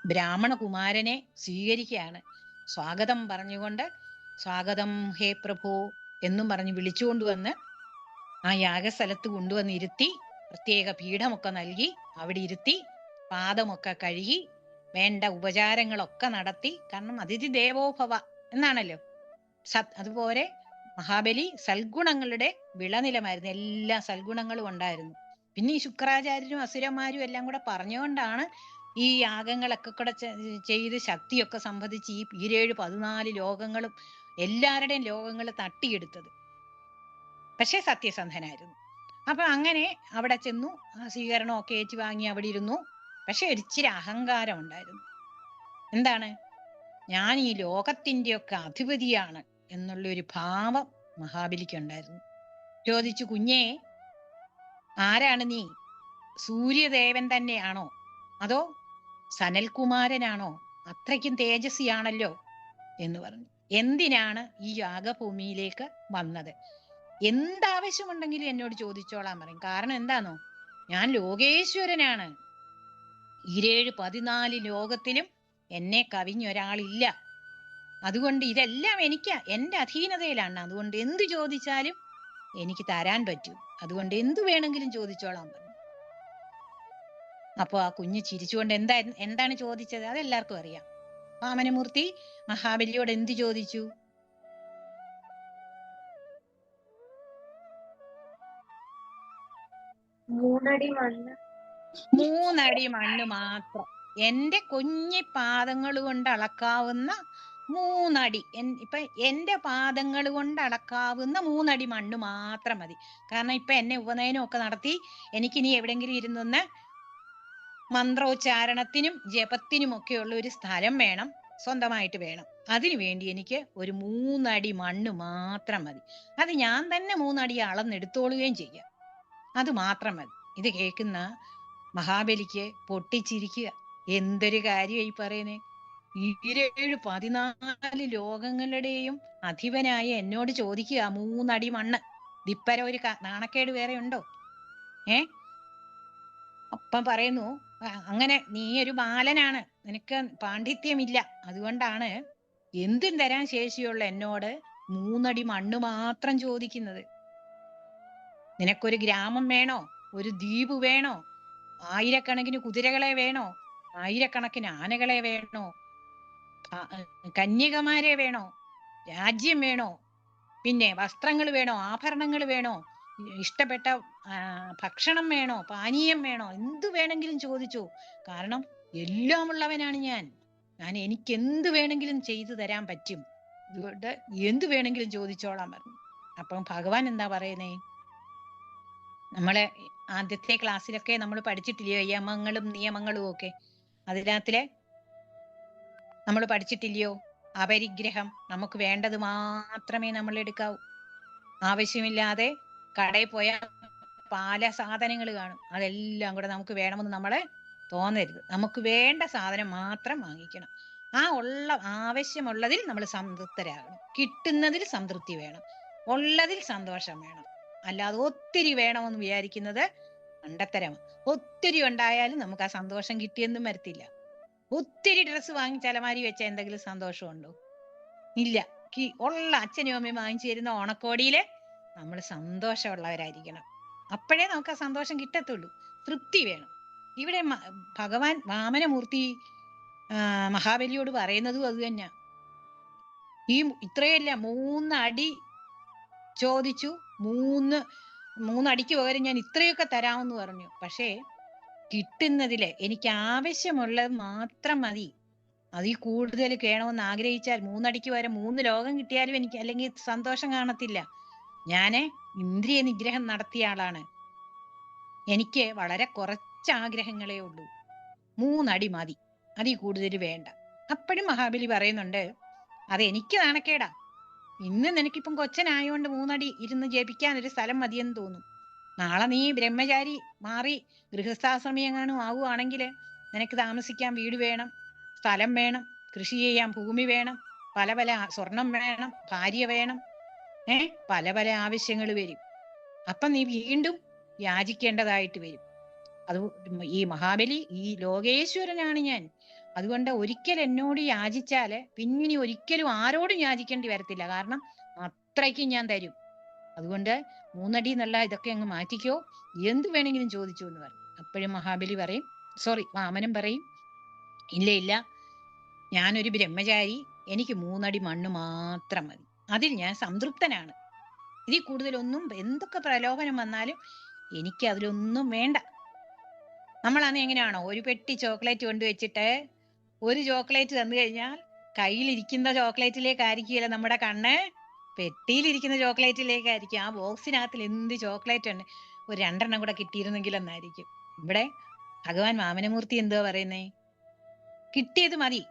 ബ്രാഹ്മണകുമാരനെ സ്വീകരിക്കുകയാണ്. സ്വാഗതം പറഞ്ഞുകൊണ്ട്, സ്വാഗതം ഹേ പ്രഭു എന്നും പറഞ്ഞ് വിളിച്ചുകൊണ്ടുവന്ന് ആ യാഗസ്ഥലത്ത് കൊണ്ടുവന്ന് ഇരുത്തി, പ്രത്യേക പീഠമൊക്കെ നൽകി അവിടെ ഇരുത്തി, പാദമൊക്കെ കഴുകി വേണ്ട ഉപചാരങ്ങളൊക്കെ നടത്തി. കാരണം അതിഥി ദേവോഭവ എന്നാണല്ലോ. അതുപോലെ മഹാബലി സൽഗുണങ്ങളുടെ വിളനിലമായിരുന്നു. എല്ലാ സൽഗുണങ്ങളും ഉണ്ടായിരുന്നു. പിന്നെ ഈ ശുക്രാചാര്യരും അസുരന്മാരും എല്ലാം കൂടെ പറഞ്ഞുകൊണ്ടാണ് ഈ യാഗങ്ങളൊക്കെ കൂടെ ചെയ്ത് ശക്തിയൊക്കെ സംഭരിച്ച് ഈ 14 ലോകങ്ങളും എല്ലാവരുടെയും ലോകങ്ങൾ തട്ടിയെടുത്തത്. പക്ഷെ സത്യസന്ധനായിരുന്നു. അപ്പൊ അങ്ങനെ അവിടെ ചെന്നു, സ്വീകരണമൊക്കെ ഏറ്റുവാങ്ങി അവിടെ ഇരുന്നു. പക്ഷെ ഒരിച്ചിരി അഹങ്കാരം ഉണ്ടായിരുന്നു. എന്താണ്? ഞാൻ ഈ ലോകത്തിൻ്റെയൊക്കെ അധിപതിയാണ് എന്നുള്ളൊരു ഭാവം മഹാബലിക്ക് ഉണ്ടായിരുന്നു. ചോദിച്ചു, കുഞ്ഞേ, ആരാണ് നീ? സൂര്യദേവൻ തന്നെയാണോ അതോ സനൽകുമാരനാണോ? അത്രയ്ക്കും തേജസ്വിയാണല്ലോ എന്ന് പറഞ്ഞു. എന്തിനാണ് ഈ യാഗഭൂമിയിലേക്ക് വന്നത്? എന്താവശ്യമുണ്ടെങ്കിലും എന്നോട് ചോദിച്ചോളാൻ പറയും. കാരണം എന്താണോ, ഞാൻ ലോകേശ്വരനാണ്. 14 ലോകത്തിലും എന്നെ കവിഞ്ഞൊരാളില്ല. അതുകൊണ്ട് ഇതെല്ലാം എന്റെ അധീനതയിലാണ്. അതുകൊണ്ട് എന്ത് ചോദിച്ചാലും എനിക്ക് തരാൻ പറ്റും. അതുകൊണ്ട് എന്തു വേണമെങ്കിലും ചോദിച്ചോളാൻ പറഞ്ഞു. അപ്പൊ ആ കുഞ്ഞ് ചിരിച്ചുകൊണ്ട് എന്താണ് ചോദിച്ചത്? അതെല്ലാവർക്കും അറിയാം. വാമനമൂർത്തി മഹാബലിയോട് എന്ത് ചോദിച്ചു? മൂന്നടി മണ്ണ്. 3 അടി മണ്ണ് മാത്രം. എന്റെ കുഞ്ഞി പാദങ്ങൾ കൊണ്ട് അളക്കാവുന്ന 3 അടി. ഇപ്പൊ എന്റെ പാദങ്ങൾ കൊണ്ട് അളക്കാവുന്ന 3 അടി മണ്ണ് മാത്രം മതി. കാരണം ഇപ്പൊ എന്നെ ഉപനയനം ഒക്കെ നടത്തി എനിക്കിനി എവിടെങ്കിലും ഇരുന്നൊന്ന് മന്ത്രോച്ചാരണത്തിനും ജപത്തിനും ഒക്കെയുള്ള ഒരു സ്ഥലം വേണം, സ്വന്തമായിട്ട് വേണം. അതിനു വേണ്ടി എനിക്ക് ഒരു 3 അടി മണ്ണ് മാത്രം മതി. അത് ഞാൻ തന്നെ 3 അടി അളന്നെടുത്തോളുകയും ചെയ്യാം. അത് മാത്രം മതി. ഇത് കേൾക്കുന്ന മഹാബലിക്ക് പൊട്ടിച്ചിരിക്കുക. എന്തൊരു കാര്യമായി പറയുന്നേ! 14 ലോകങ്ങളുടെയും അധിപനായ എന്നോട് ചോദിക്കുക 3 അടി മണ്ണ്. ദിപ്പര ഒരു നാണക്കേട് വേറെ ഉണ്ടോ? അപ്പം പറയുന്നു, അങ്ങനെ നീ ഒരു ബാലനാണ്, നിനക്ക് പാണ്ഡിത്യമില്ല. അതുകൊണ്ടാണ് എന്തും തരാൻ ശേഷിയുള്ള എന്നോട് 3 അടി മണ്ണ് മാത്രം ചോദിക്കുന്നത്. നിനക്കൊരു ഗ്രാമം വേണോ? ഒരു ദ്വീപ് വേണോ? ആയിരക്കണക്കിന് കുതിരകളെ വേണോ? ആയിരക്കണക്കിന് ആനകളെ വേണോ? കന്യകമാരെ വേണോ? രാജ്യം വേണോ? പിന്നെ വസ്ത്രങ്ങൾ വേണോ? ആഭരണങ്ങൾ വേണോ? ഇഷ്ടപ്പെട്ട ഭക്ഷണം വേണോ? പാനീയം വേണോ? എന്തു വേണമെങ്കിലും ചോദിച്ചോ. കാരണം എല്ലാം ഉള്ളവനാണ് ഞാൻ. എനിക്ക് എന്ത് വേണമെങ്കിലും ചെയ്തു തരാൻ പറ്റും. അതുകൊണ്ട് എന്തു വേണമെങ്കിലും ചോദിച്ചോളാൻ പറഞ്ഞു. അപ്പം ഭഗവാൻ എന്താ പറയുന്നേ? നമ്മളെ ആദ്യത്തെ ക്ലാസ്സിലൊക്കെ നമ്മൾ പഠിച്ചിട്ടില്ലയോ യമങ്ങളും നിയമങ്ങളും ഒക്കെ? അതിനകത്തിലെ നമ്മൾ പഠിച്ചിട്ടില്ലയോ? അപരിഗ്രഹം. നമുക്ക് വേണ്ടത് മാത്രമേ നമ്മൾ എടുക്കാവൂ. ആവശ്യമില്ലാതെ കടയിൽ പോയാൽ പല സാധനങ്ങൾ കാണും. അതെല്ലാം കൂടെ നമുക്ക് വേണമെന്ന് നമ്മളെ തോന്നരുത്. നമുക്ക് വേണ്ട സാധനം മാത്രം വാങ്ങിക്കണം. ആവശ്യമുള്ളതിൽ നമ്മൾ സംതൃപ്തരാകണം. കിട്ടുന്നതിൽ സംതൃപ്തി വേണം. ഉള്ളതിൽ സന്തോഷം വേണം. അല്ലാതെ ഒത്തിരി വേണമെന്ന് വിചാരിക്കുന്നത് മണ്ടത്തരമാണ്. ഒത്തിരി ഉണ്ടായാലും നമുക്ക് ആ സന്തോഷം കിട്ടിയെന്നും വരത്തില്ല. ഒത്തിരി ഡ്രസ്സ് വാങ്ങി തലമാരി വെച്ച എന്തെങ്കിലും സന്തോഷമുണ്ടോ? ഇല്ല. ഉള്ള അച്ഛനും അമ്മയും വാങ്ങിച്ചു തരുന്ന ഓണക്കോടിയില് നമ്മൾ സന്തോഷമുള്ളവരായിരിക്കണം. അപ്പോഴേ നമുക്ക് ആ സന്തോഷം കിട്ടത്തുള്ളൂ. തൃപ്തി വേണം. ഇവിടെ ഭഗവാൻ വാമനമൂർത്തി മഹാബലിയോട് പറയുന്നതും അത് തന്നെ. ഇത്രയല്ല, 3 അടി ചോദിച്ചു. 3 അടിക്ക് പകരം ഞാൻ ഇത്രയൊക്കെ തരാമെന്ന് പറഞ്ഞു. പക്ഷേ കിട്ടുന്നതില് എനിക്ക് ആവശ്യമുള്ളത് മാത്രം മതി. അതിൽ കൂടുതൽ വേണമെന്ന് ആഗ്രഹിച്ചാൽ 3 അടിക്ക് പകരം 3 ലോകം കിട്ടിയാലും എനിക്ക് അല്ലെങ്കിൽ സന്തോഷം കാണത്തില്ല. ഞാന് ഇന്ദ്രിയ നിഗ്രഹം നടത്തിയ ആളാണ്. എനിക്ക് വളരെ കുറച്ച് ആഗ്രഹങ്ങളേ ഉള്ളൂ. 3 അടി മതി, അതിൽ കൂടുതൽ വേണ്ട. അപ്പോഴും മഹാബലി പറയുന്നുണ്ട്, അത് എനിക്ക് നാണക്കേടാ. ഇന്ന് നിനക്കിപ്പം കൊച്ചനായോണ്ട് 3 അടി ഇരുന്ന് ജപിക്കാൻ ഒരു സ്ഥലം മതിയെന്ന് തോന്നും. നാളെ നീ ബ്രഹ്മചാരി മാറി ഗൃഹസ്ഥാശ്രമി എങ്ങാനും ആവുകയാണെങ്കിൽ നിനക്ക് താമസിക്കാൻ വീട് വേണം, സ്ഥലം വേണം, കൃഷി ചെയ്യാൻ ഭൂമി വേണം, പല പല സ്വർണം വേണം, ഭാര്യ വേണം, പല പല ആവശ്യങ്ങൾ വരും. അപ്പം നീ വീണ്ടും യാചിക്കേണ്ടതായിട്ട് വരും. അത് ഈ മഹാബലി, ഈ ലോകേശ്വരനാണ് ഞാൻ. അതുകൊണ്ട് ഒരിക്കൽ എന്നോട് യാചിച്ചാല് പിന്നെ ഒരിക്കലും ആരോടും യാചിക്കേണ്ടി വരത്തില്ല. കാരണം അത്രയ്ക്കും ഞാൻ തരും. അതുകൊണ്ട് 3 അടി എന്നുള്ള ഇതൊക്കെ അങ്ങ് മാറ്റിക്കോ, എന്ത് വേണമെങ്കിലും ചോദിച്ചു എന്ന് പറയും. അപ്പോഴും മഹാബലി പറയും, വാമനം പറയും, ഇല്ല, ഞാനൊരു ബ്രഹ്മചാരി, എനിക്ക് 3 അടി മണ്ണ് മാത്രം മതി, അതിൽ ഞാൻ സംതൃപ്തനാണ്. ഇതിൽ കൂടുതലൊന്നും എന്തൊക്കെ പ്രലോഭനം വന്നാലും എനിക്ക് അതിലൊന്നും വേണ്ട. നമ്മളന്ന് എങ്ങനെയാണോ ഒരു പെട്ടി ചോക്ലേറ്റ് കൊണ്ടുവച്ചിട്ട് ഒരു ചോക്ലേറ്റ് തന്നു കഴിഞ്ഞാൽ കയ്യിലിരിക്കുന്ന ചോക്ലേറ്റിലേക്കായിരിക്കില്ല നമ്മുടെ കണ്ണ്, പെട്ടിയിലിരിക്കുന്ന ചോക്ലേറ്റിലേക്കായിരിക്കും. ആ ബോക്സിനകത്തിൽ എന്ത് ചോക്ലേറ്റ് ഉണ്ട്, ഒരു 2 കൂടെ കിട്ടിയിരുന്നെങ്കിൽ എന്നായിരിക്കും. ഇവിടെ ഭഗവാൻ വാമനമൂർത്തി എന്തുവാ പറയുന്നേ? കിട്ടിയത് മതി,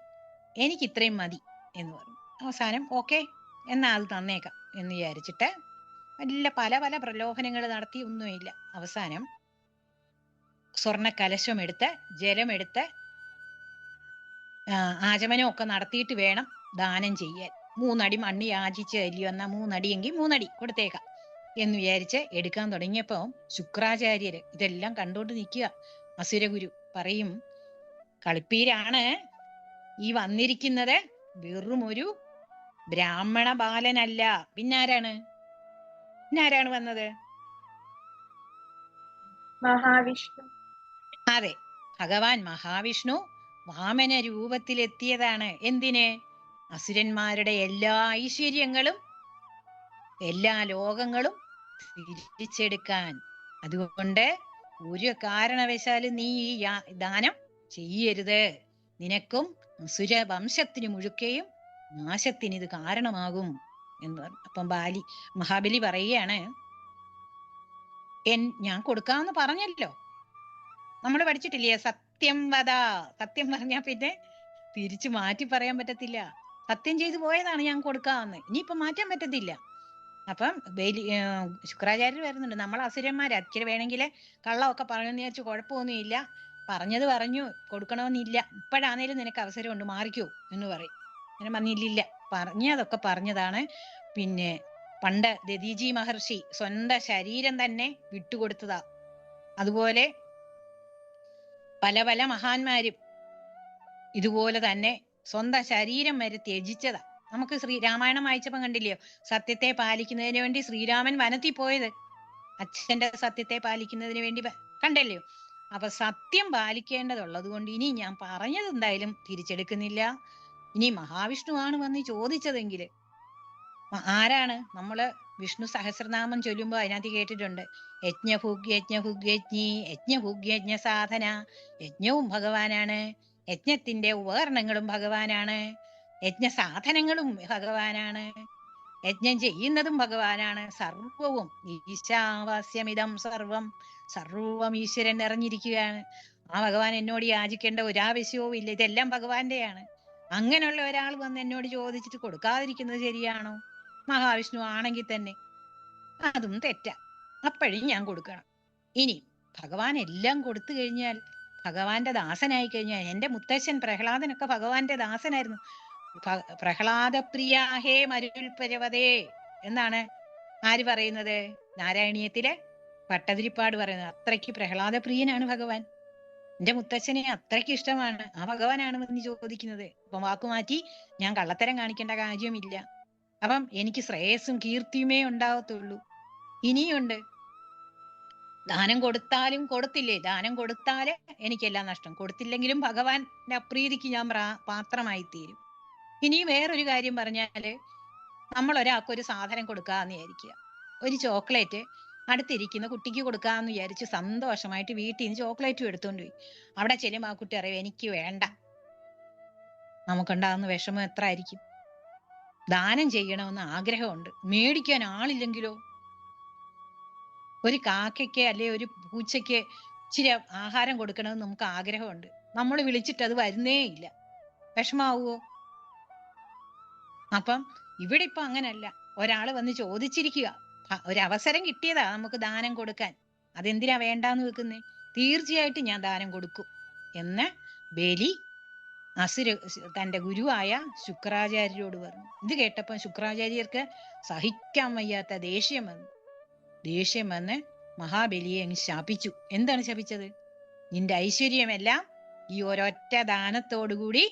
എനിക്ക് ഇത്രയും മതി എന്ന് പറഞ്ഞു. അവസാനം ഓക്കെ എന്നാ അത് തന്നേക്കാം എന്ന് വിചാരിച്ചിട്ട് പല പല പ്രലോഭനങ്ങൾ നടത്തി, ഒന്നുമില്ല. അവസാനം സ്വർണ്ണ കലശമെടുത്ത് ജലമെടുത്ത് ആചമനം ഒക്കെ നടത്തിയിട്ട് വേണം ദാനം ചെയ്യാൻ. 3 അടി മണ്ണ് യാചിച്ച് അല്ലയോ, എന്നാ 3 അടിയെങ്കിൽ 3 അടി കൊടുത്തേക്കാം എന്ന് വിചാരിച്ച് എടുക്കാൻ തുടങ്ങിയപ്പോ ശുക്രാചാര്യര് ഇതെല്ലാം കണ്ടോണ്ട് നിൽക്കുക. അസുരഗുരു പറയും, കളിപ്പീരാണ് ഈ വന്നിരിക്കുന്നത്, വെറും ഒരു ബ്രാഹ്മണ ബാലനല്ല. പിന്നാരാണ് വന്നത്? മഹാവിഷ്ണു. അതെ, ഭഗവാൻ മഹാവിഷ്ണു വാമന രൂപത്തിലെത്തിയതാണ്. എന്തിന്? അസുരന്മാരുടെ എല്ലാ ഐശ്വര്യങ്ങളും എല്ലാ ലോകങ്ങളും തിരിച്ചെടുക്കാൻ. അതുകൊണ്ട് ഒരു കാരണവശാലും നീ ഈ ദാനം ചെയ്യരുത്, നിനക്കും അസുര വംശത്തിന് മുഴുക്കെയും നാശത്തിന് ഇത് കാരണമാകും എന്ന് പറഞ്ഞു. അപ്പം മഹാബലി പറയുകയാണ്, ഞാൻ കൊടുക്കാമെന്ന് പറഞ്ഞല്ലോ, നമ്മൾ പഠിച്ചിട്ടില്ലേ സത്യം വദ. സത്യം പറഞ്ഞാ പിന്നെ തിരിച്ചു മാറ്റി പറയാൻ പറ്റത്തില്ല. സത്യം ചെയ്തു പോയതാണ് ഞാൻ കൊടുക്കാമെന്ന്, ഇനിയിപ്പൊ മാറ്റാൻ പറ്റത്തില്ല. അപ്പം ശുക്രാചാര്യർ വരുന്നുണ്ട്, നമ്മൾ അസുരന്മാര് അച്ഛന് വേണമെങ്കിൽ കള്ളമൊക്കെ പറഞ്ഞെന്ന് വിചാരിച്ചു കുഴപ്പമൊന്നുമില്ല, പറഞ്ഞത് പറഞ്ഞു, കൊടുക്കണമെന്നില്ല, ഇപ്പോഴാണേലും നിനക്ക് അവസരമുണ്ട്, മാറിക്കോ എന്ന് പറയും. അങ്ങനെ പറഞ്ഞില്ല, പറഞ്ഞതൊക്കെ പറഞ്ഞതാണ്. പിന്നെ പണ്ട് ദധീജി മഹർഷി സ്വന്തം ശരീരം തന്നെ വിട്ടുകൊടുത്തതാ. അതുപോലെ പല പല മഹാന്മാരും ഇതുപോലെ തന്നെ സ്വന്തം ശരീരം വരെ ത്യജിച്ചതാ. നമുക്ക് രാമായണം വായിച്ചപ്പം കണ്ടില്ലയോ, സത്യത്തെ പാലിക്കുന്നതിന് വേണ്ടി ശ്രീരാമൻ വനത്തിൽ പോയത്, അച്ഛന്റെ സത്യത്തെ പാലിക്കുന്നതിന് വേണ്ടി കണ്ടല്ലോ. അപ്പൊ സത്യം പാലിക്കേണ്ടതുള്ളത് കൊണ്ട് ഇനി ഞാൻ പറഞ്ഞത് എന്തായാലും തിരിച്ചെടുക്കുന്നില്ല. ഇനി മഹാവിഷ്ണുവാണ് വന്ന് ചോദിച്ചതെങ്കിൽ ആരാണ്? നമ്മള് വിഷ്ണു സഹസ്രനാമം ചൊല്ലുമ്പോ അതിനകത്ത് കേട്ടിട്ടുണ്ട്, യജ്ഞ സാധന. യജ്ഞവും ഭഗവാനാണ്, യജ്ഞത്തിന്റെ ഉപകരണങ്ങളും ഭഗവാനാണ്, യജ്ഞ സാധനങ്ങളും ഭഗവാനാണ്, യജ്ഞം ചെയ്യുന്നതും ഭഗവാനാണ്. സർവവും ഈശാവാസ്യമിതം സർവം, സർവം ഈശ്വരൻ നിറഞ്ഞിരിക്കുകയാണ്. ആ ഭഗവാൻ എന്നോട് യാചിക്കേണ്ട ഒരാവശ്യവും ഇല്ല, ഇതെല്ലാം ഭഗവാന്റെയാണ്. അങ്ങനെയുള്ള ഒരാൾ വന്ന് എന്നോട് ചോദിച്ചിട്ട് കൊടുക്കാതിരിക്കുന്നത് ശരിയാണോ? മഹാവിഷ്ണു ആണെങ്കിൽ തന്നെ അതും തെറ്റാ, അപ്പോഴും ഞാൻ കൊടുക്കണം. ഇനി ഭഗവാൻ എല്ലാം കൊടുത്തു കഴിഞ്ഞാൽ, ഭഗവാന്റെ ദാസനായി കഴിഞ്ഞാൽ, എന്റെ മുത്തശ്ശൻ പ്രഹ്ലാദനൊക്കെ ഭഗവാന്റെ ദാസനായിരുന്നു. പ്രഹ്ലാദപ്രിയാഹേ മരുൾപരവതേ എന്നാണ് ആര് പറയുന്നത്? നാരായണീയത്തിലെ ഭട്ടതിരിപ്പാട് പറയുന്നത്. അത്രയ്ക്ക് പ്രഹ്ലാദപ്രിയനാണ് ഭഗവാൻ. എന്റെ മുത്തച്ഛനെ അത്രയ്ക്ക് ഇഷ്ടമാണ്. ആ ഭഗവാനാണ് വന്ന് ചോദിക്കുന്നത്. അപ്പം വാക്കുമാറ്റി ഞാൻ കള്ളത്തരം കാണിക്കേണ്ട കാര്യമില്ല. അപ്പം എനിക്ക് ശ്രേയസ്സും കീർത്തിയുമേ ഉണ്ടാവത്തുള്ളൂ. ഇനിയുണ്ട്, ദാനം കൊടുത്താലും കൊടുത്തില്ലേ, ദാനം കൊടുത്താല് എനിക്കെല്ലാം നഷ്ടം, കൊടുത്തില്ലെങ്കിലും ഭഗവാന്റെ അപ്രീതിക്ക് ഞാൻ പാത്രമായി തീരും. ഇനി വേറൊരു കാര്യം പറഞ്ഞാല്, നമ്മൾ ഒരാൾക്കൊരു സാധനം കൊടുക്കാന്ന് വിചാരിക്കുക, ഒരു ചോക്ലേറ്റ് അടുത്തിരിക്കുന്ന കുട്ടിക്ക് കൊടുക്കാന്ന് വിചാരിച്ച് സന്തോഷമായിട്ട് വീട്ടിൽ നിന്ന് ചോക്ലേറ്റും എടുത്തോണ്ട് പോയി. അവിടെ ചെല്ലുമ്പോൾ ആ കുട്ടി അറിയാം എനിക്ക് വേണ്ട. നമുക്കുണ്ടാകുന്ന വിഷമം എത്ര ആയിരിക്കും? ദാനം ചെയ്യണമെന്ന് ആഗ്രഹമുണ്ട്, മേടിക്കാൻ ആളില്ലെങ്കിലോ? ഒരു കാക്കയ്ക്ക് അല്ലെ ഒരു പൂച്ചയ്ക്ക് ഇച്ചിരി ആഹാരം കൊടുക്കണമെന്ന് നമുക്ക് ആഗ്രഹമുണ്ട്, നമ്മൾ വിളിച്ചിട്ട് അത് വരുന്നേ ഇല്ല, വിഷമാവുമോ? അപ്പം ഇവിടെ ഇപ്പൊ അങ്ങനല്ല, ഒരാള് വന്ന് ചോദിച്ചിരിക്കുക, ഒരവസരം കിട്ടിയതാ നമുക്ക് ദാനം കൊടുക്കാൻ, അതെന്തിനാ വേണ്ടാന്ന് വെക്കുന്നേ? തീർച്ചയായിട്ടും ഞാൻ ദാനം കൊടുക്കും എന്ന് ബലി തന്റെ ഗുരുവായ ശുക്രാചാര്യരോട് പറഞ്ഞു. ഇത് കേട്ടപ്പോ ശുക്രാചാര്യർക്ക് സഹിക്കാൻ വയ്യാത്ത ദേഷ്യം വന്ന് മഹാബലിയെ അങ്ങ് ശപിച്ചു. എന്താണ് ശപിച്ചത്? നിന്റെ ഐശ്വര്യമെല്ലാം ഈ ഒരൊറ്റ ദാനത്തോടുകൂടി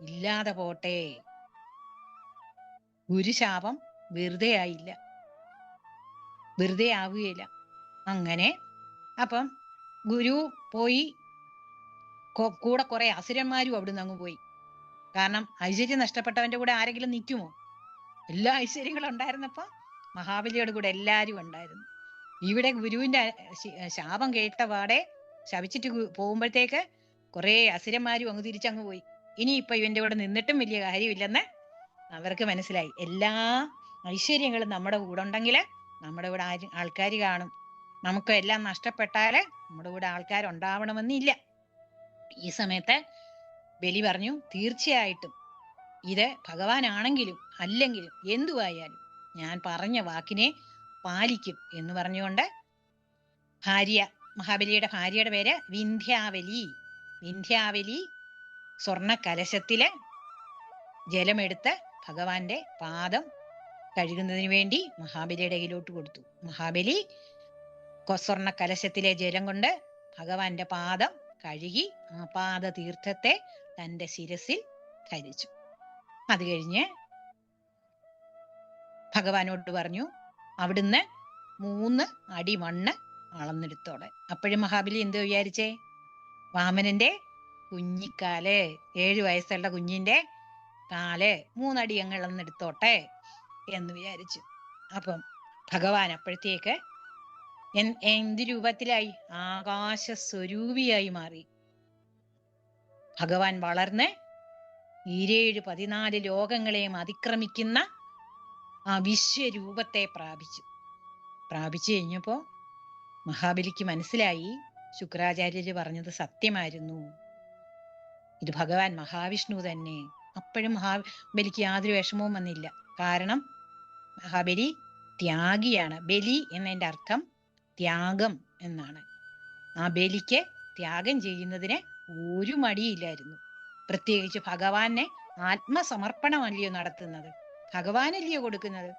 ഇല്ലാതെ പോട്ടെ. ഗുരുശാപം വെറുതെ ആയില്ല, വെറുതെ ആവുകയില്ല. അങ്ങനെ അപ്പം ഗുരു പോയി, കൂടെ കുറെ അസുരന്മാരും അവിടുന്ന് അങ്ങ് പോയി. കാരണം ഐശ്വര്യം നഷ്ടപ്പെട്ടവന്റെ കൂടെ ആരെങ്കിലും നിൽക്കുമോ? എല്ലാ ഐശ്വര്യങ്ങളും ഉണ്ടായിരുന്നപ്പോ മഹാബലിയോട് കൂടെ എല്ലാരും ഉണ്ടായിരുന്നു. ഇവിടെ ഗുരുവിന്റെ ശാപം കേട്ടപാടെ ശപിച്ചിട്ട് പോകുമ്പോഴത്തേക്ക് കുറെ അസുരന്മാരും അങ്ങ് തിരിച്ചങ്ങ് പോയി. ഇനിയിപ്പൊ ഇവന്റെ കൂടെ നിന്നിട്ടും വലിയ കാര്യമില്ലെന്ന് അവർക്ക് മനസ്സിലായി. എല്ലാ ഐശ്വര്യങ്ങളും നമ്മുടെ കൂടെ ഉണ്ടെങ്കിൽ നമ്മുടെ കൂടെ ആൾക്കാർ കാണും. നമുക്ക് എല്ലാം നഷ്ടപ്പെട്ടാല് നമ്മുടെ കൂടെ ആൾക്കാരുണ്ടാവണമെന്നില്ല. ഈ സമയത്ത് ബലി പറഞ്ഞു, തീർച്ചയായിട്ടും ഇത് ഭഗവാനാണെങ്കിലും അല്ലെങ്കിലും എന്തുവായാലും ഞാൻ പറഞ്ഞ വാക്കിനെ പാലിക്കും എന്ന് പറഞ്ഞുകൊണ്ട് മഹാബലിയുടെ ഭാര്യയുടെ പേര് വിന്ധ്യാവലി. വിന്ധ്യാവലി സ്വർണ്ണ കലശത്തില് ജലമെടുത്ത് ഭഗവാന്റെ പാദം കഴുകുന്നതിന് വേണ്ടി മഹാബലിയുടെ കയ്യിലോട്ട് കൊടുത്തു. മഹാബലി സ്വർണ്ണ കലശത്തിലെ ജലം കൊണ്ട് ഭഗവാന്റെ പാദം കഴുകി ആ പാദ തീർത്ഥത്തെ തന്റെ ശിരസിൽ ധരിച്ചു. അത് കഴിഞ്ഞ് ഭഗവാനോട് പറഞ്ഞു, അവിടുന്ന് 3 അടി മണ്ണ് അളന്നെടുത്തോടെ. അപ്പോഴും മഹാബലി എന്ത് വിചാരിച്ചേ? വാമനന്റെ കുഞ്ഞിക്കാല്, 7 വയസ്സുള്ള കുഞ്ഞിന്റെ കാല് 3 അടി അങ്ങ് അളന്നെടുത്തോട്ടെ എന്ന് വിചാരിച്ചു. അപ്പം ഭഗവാൻ അപ്പോഴത്തേക്ക് എന്ത് രൂപത്തിലായി? ആകാശ സ്വരൂപിയായി മാറി. ഭഗവാൻ വളർന്ന് 14 ലോകങ്ങളെയും അതിക്രമിക്കുന്ന ആ വിശ്വരൂപത്തെ പ്രാപിച്ചു കഴിഞ്ഞപ്പോ മഹാബലിക്ക് മനസ്സിലായി ശുക്രാചാര്യര് പറഞ്ഞത് സത്യമായിരുന്നു, ഇത് ഭഗവാൻ മഹാവിഷ്ണു തന്നെ. അപ്പോഴും മഹാബലിക്ക് യാതൊരു വിഷമവും വന്നില്ല. കാരണം മഹാബലി ത്യാഗിയാണ്. ബലി എന്നതിന്റെ അർത്ഥം ത്യാഗം എന്നാണ്. ആ ബലിക്ക് ത്യാഗം ചെയ്യുന്നതിന് ഒരു മടിയില്ലായിരുന്നു. പ്രത്യേകിച്ച് ഭഗവാനെ ആത്മസമർപ്പണമല്ലയോ നടത്തുന്നത്, ഭഗവാനല്ലയോ കൊടുക്കുന്നത്.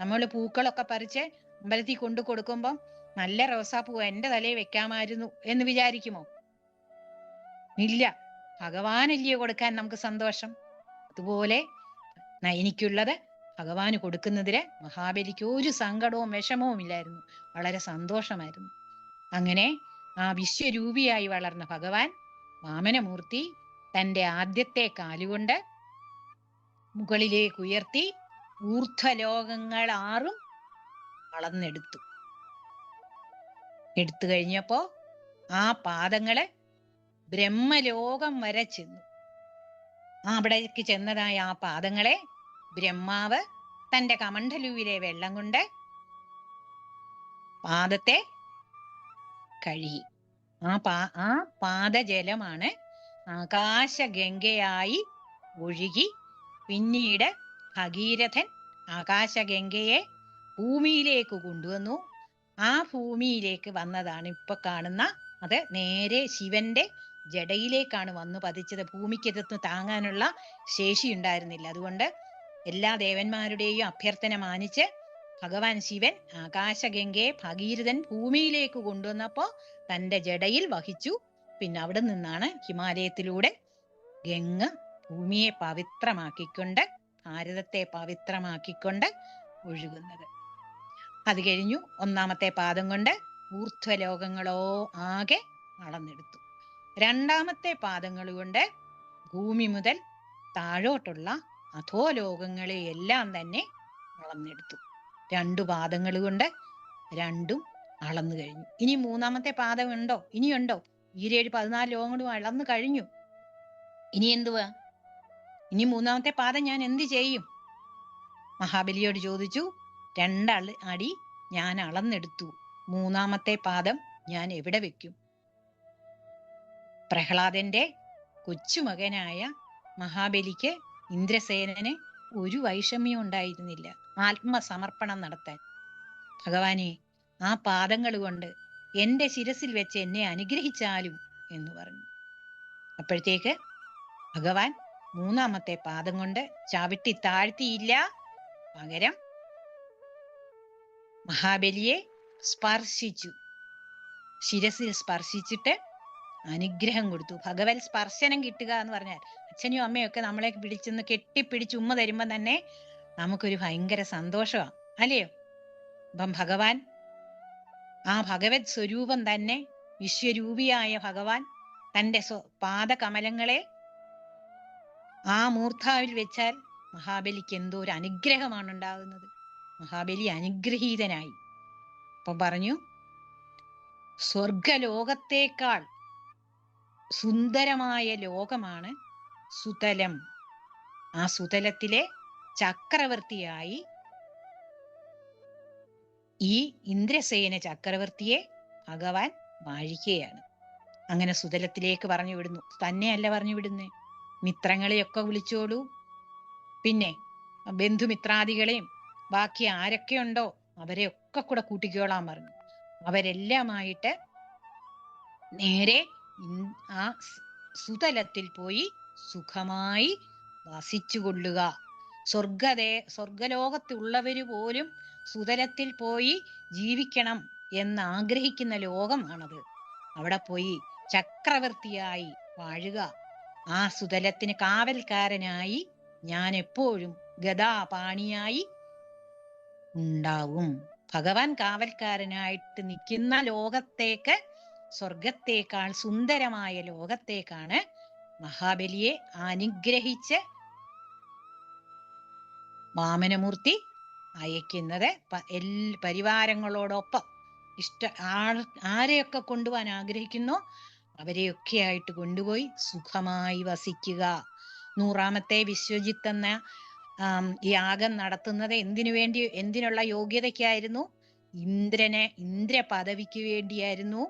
നമ്മൾ പൂക്കളൊക്കെ പറിച്ച് അമ്പലത്തിൽ കൊണ്ടു കൊടുക്കുമ്പം നല്ല റോസാപ്പൂ എന്റെ തലയിൽ വെക്കാമായിരുന്നു എന്ന് വിചാരിക്കുമോ? ഇല്ല, ഭഗവാനല്ലയോ കൊടുക്കാൻ നമുക്ക് സന്തോഷം. അതുപോലെ എനിക്കുള്ളത് ഭഗവാന് കൊടുക്കുന്നതിന് മഹാബലിക്ക് ഒരു സങ്കടവും വിഷമവും ഇല്ലായിരുന്നു, വളരെ സന്തോഷമായിരുന്നു. അങ്ങനെ ആ വിശ്വരൂപിയായി വളർന്ന ഭഗവാൻ വാമനമൂർത്തി തന്റെ ആദ്യത്തെ കാലുകൊണ്ട് മുകളിലേക്ക് ഉയർത്തി ഊർധ്വലോകങ്ങൾ 6 അളന്നെടുത്തു. എടുത്തു കഴിഞ്ഞപ്പോ ആ പാദങ്ങള് ബ്രഹ്മലോകം വരെ ചെന്നു. അവിടേക്ക് ചെന്നതായ ആ പാദങ്ങളെ ബ്രഹ്മാവ് തന്റെ കമണ്ഡലുവിലെ വെള്ളം കൊണ്ട് പാദത്തെ കഴുകി. ആ പാദജലമാണ് ആകാശഗംഗയായി ഒഴുകി പിന്നീട് ഭഗീരഥൻ ആകാശഗംഗയെ ഭൂമിയിലേക്ക് കൊണ്ടുവന്നു. ആ ഭൂമിയിലേക്ക് വന്നതാണ് ഇപ്പൊ കാണുന്ന, അത് നേരെ ശിവന്റെ ജടയിലേക്കാണ് വന്നു പതിച്ചത്. ഭൂമിക്കകത്ത് താങ്ങാനുള്ള ശേഷി ഉണ്ടായിരുന്നില്ല. അതുകൊണ്ട് എല്ലാ ദേവന്മാരുടെയും അഭ്യർത്ഥന മാനിച്ച് ഭഗവാൻ ശിവൻ ആകാശഗംഗയെ ഭഗീരഥൻ ഭൂമിയിലേക്ക് കൊണ്ടുവന്നപ്പോ തന്റെ ജടയിൽ വഹിച്ചു. പിന്നെ അവിടെ നിന്നാണ് ഹിമാലയത്തിലൂടെ ഗംഗ ഭൂമിയെ പവിത്രമാക്കിക്കൊണ്ട്, ഭാരതത്തെ പവിത്രമാക്കിക്കൊണ്ട് ഒഴുകുന്നത്. അത് കഴിഞ്ഞു 1ാമത്തെ പാദം കൊണ്ട് ഊർധ്വലോകങ്ങളോ ആകെ അളന്നെടുത്തു. 2ാമത്തെ പാദങ്ങൾ കൊണ്ട് ഭൂമി മുതൽ താഴോട്ടുള്ള അധോലോകങ്ങളെ എല്ലാം തന്നെ അളന്നെടുത്തു. 2 പാദങ്ങൾ കൊണ്ട് 2ഉം അളന്നു കഴിഞ്ഞു. ഇനി 3ാമത്തെ പാദം ഉണ്ടോ? ഇനിയുണ്ടോ? 14 ലോകങ്ങളും അളന്നു കഴിഞ്ഞു. ഇനി എന്തുവാ? ഇനി 3ാമത്തെ പാദം ഞാൻ എന്ത് ചെയ്യും? മഹാബലിയോട് ചോദിച്ചു. 2 അടി ഞാൻ അളന്നെടുത്തു, 3ാമത്തെ പാദം ഞാൻ എവിടെ വെക്കും? പ്രഹ്ലാദന്റെ കൊച്ചുമകനായ മഹാബലിക്ക് ഇന്ദ്രസേനന് ഒരു വൈഷമ്യം ഉണ്ടായിരുന്നില്ല ആത്മസമർപ്പണം നടത്താൻ. ഭഗവാനെ, ആ പാദങ്ങൾ കൊണ്ട് എന്റെ ശിരസിൽ വെച്ച് എന്നെ അനുഗ്രഹിച്ചാലും എന്ന് പറഞ്ഞു. അപ്പോഴത്തേക്ക് ഭഗവാൻ 3ാമത്തെ പാദം കൊണ്ട് ചവിട്ടി താഴ്ത്തിയില്ല. പകരം മഹാബലിയെ സ്പർശിച്ചു. ശിരസിൽ സ്പർശിച്ചിട്ട് അനുഗ്രഹം കൊടുത്തു. ഭഗവത് സ്പർശനം കിട്ടുക എന്ന് പറഞ്ഞാൽ അച്ഛനും അമ്മയും ഒക്കെ നമ്മളെ പിടിച്ചെന്ന് കെട്ടിപ്പിടിച്ച് ഉമ്മ തരുമ്പോ തന്നെ നമുക്കൊരു ഭയങ്കര സന്തോഷമാണ്, അല്ലയോ? അപ്പം ഭഗവാൻ, ആ ഭഗവത് സ്വരൂപം തന്നെ, വിശ്വരൂപിയായ ഭഗവാൻ തന്റെ പാദകമലങ്ങളെ ആ മൂർധാവിൽ വെച്ചാൽ മഹാബലിക്ക് എന്തോ ഒരു അനുഗ്രഹമാണ് ഉണ്ടാകുന്നത്. മഹാബലി അനുഗ്രഹീതനായി. അപ്പൊ പറഞ്ഞു, സ്വർഗലോകത്തേക്കാൾ സുന്ദരമായ ലോകമാണ് സുതലം. ആ സുതലത്തിലെ ചക്രവർത്തിയായി ഈ ഇന്ദ്രസേന ചക്രവർത്തിയെ ഭഗവാൻ വാഴിക്കുകയാണ്. അങ്ങനെ സുതലത്തിലേക്ക് പറഞ്ഞു വിടുന്നു. തന്നെയല്ല പറഞ്ഞു വിടുന്നേ, മിത്രങ്ങളെയൊക്കെ വിളിച്ചോളൂ, പിന്നെ ബന്ധുമിത്രാദികളെയും ബാക്കി ആരൊക്കെ ഉണ്ടോ അവരെയൊക്കെ കൂടെ കൂട്ടിക്കോളാൻ പറഞ്ഞു. അവരെല്ലാമായിട്ട് നേരെ ആ സുതലത്തിൽ പോയി സുഖമായി വസിച്ചുകൊള്ളുക. സ്വർഗലോകത്തുള്ളവര് പോലും സുതലത്തിൽ പോയി ജീവിക്കണം എന്നാഗ്രഹിക്കുന്ന ലോകമാണത്. അവിടെ പോയി ചക്രവർത്തിയായി വാഴുക. ആ സുതലത്തിന് കാവൽക്കാരനായി ഞാൻ എപ്പോഴും ഗദാപാണിയായി ഉണ്ടാവും. ഭഗവാൻ കാവൽക്കാരനായിട്ട് നിൽക്കുന്ന ലോകത്തേക്ക്, സ്വർഗത്തേക്കാൾ സുന്ദരമായ ലോകത്തേക്കാണ് മഹാബലിയെ അനുഗ്രഹിച്ച് വാമനമൂർത്തി അയക്കുന്നത്. പരിവാരങ്ങളോടൊപ്പം ആരെയൊക്കെ കൊണ്ടുപോകാൻ ആഗ്രഹിക്കുന്നോ അവരെയൊക്കെ ആയിട്ട് കൊണ്ടുപോയി സുഖമായി വസിക്കുക. 100ാമത്തെ വിശ്വജിത്ത് എന്ന യാഗം നടത്തുന്നത് എന്തിനുള്ള യോഗ്യതയ്ക്കായിരുന്നു? ഇന്ദ്ര പദവിക്ക് വേണ്ടിയായിരുന്നു.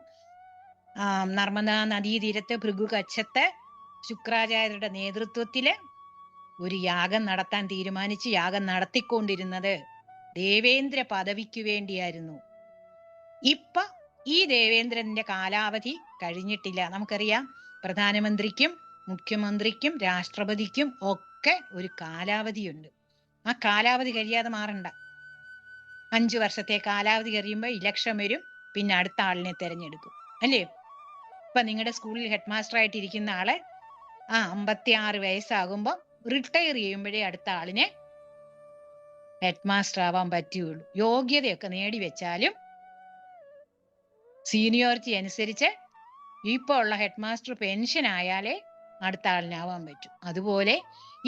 നർമ്മദാ നദീതീരത്ത് ഭൃഗുകച്ഛത്ത് ശുക്രാചാര്യരുടെ നേതൃത്വത്തില് ഒരു യാഗം നടത്താൻ തീരുമാനിച്ച് യാഗം നടത്തിക്കൊണ്ടിരുന്നത് ദേവേന്ദ്ര പദവിക്ക് വേണ്ടിയായിരുന്നു. ഇപ്പൊ ഈ ദേവേന്ദ്രന്റെ കാലാവധി കഴിഞ്ഞിട്ടില്ല. നമുക്കറിയാം, പ്രധാനമന്ത്രിക്കും മുഖ്യമന്ത്രിക്കും രാഷ്ട്രപതിക്കും ഒക്കെ ഒരു കാലാവധിയുണ്ട്. ആ കാലാവധി കഴിയാതെ മാറണ്ട. 5 വർഷത്തെ കാലാവധി കഴിയുമ്പോൾ ഇലക്ഷൻ വരും, പിന്നെ അടുത്ത ആളിനെ തെരഞ്ഞെടുക്കും, അല്ലേ? ഇപ്പൊ നിങ്ങളുടെ സ്കൂളിൽ ഹെഡ് മാസ്റ്റർ ആയിട്ട് ഇരിക്കുന്ന ആള് 56 വയസ്സാകുമ്പോ റിട്ടയർ ചെയ്യുമ്പോഴേ അടുത്ത ആളിനെ ഹെഡ് മാസ്റ്റർ ആവാൻ പറ്റുകയുള്ളൂ. യോഗ്യതയൊക്കെ നേടി വെച്ചാലും സീനിയോറിറ്റി അനുസരിച്ച് ഇപ്പൊ ഉള്ള ഹെഡ് മാസ്റ്റർ പെൻഷൻ ആയാലേ അടുത്ത ആളിനാവാൻ പറ്റും. അതുപോലെ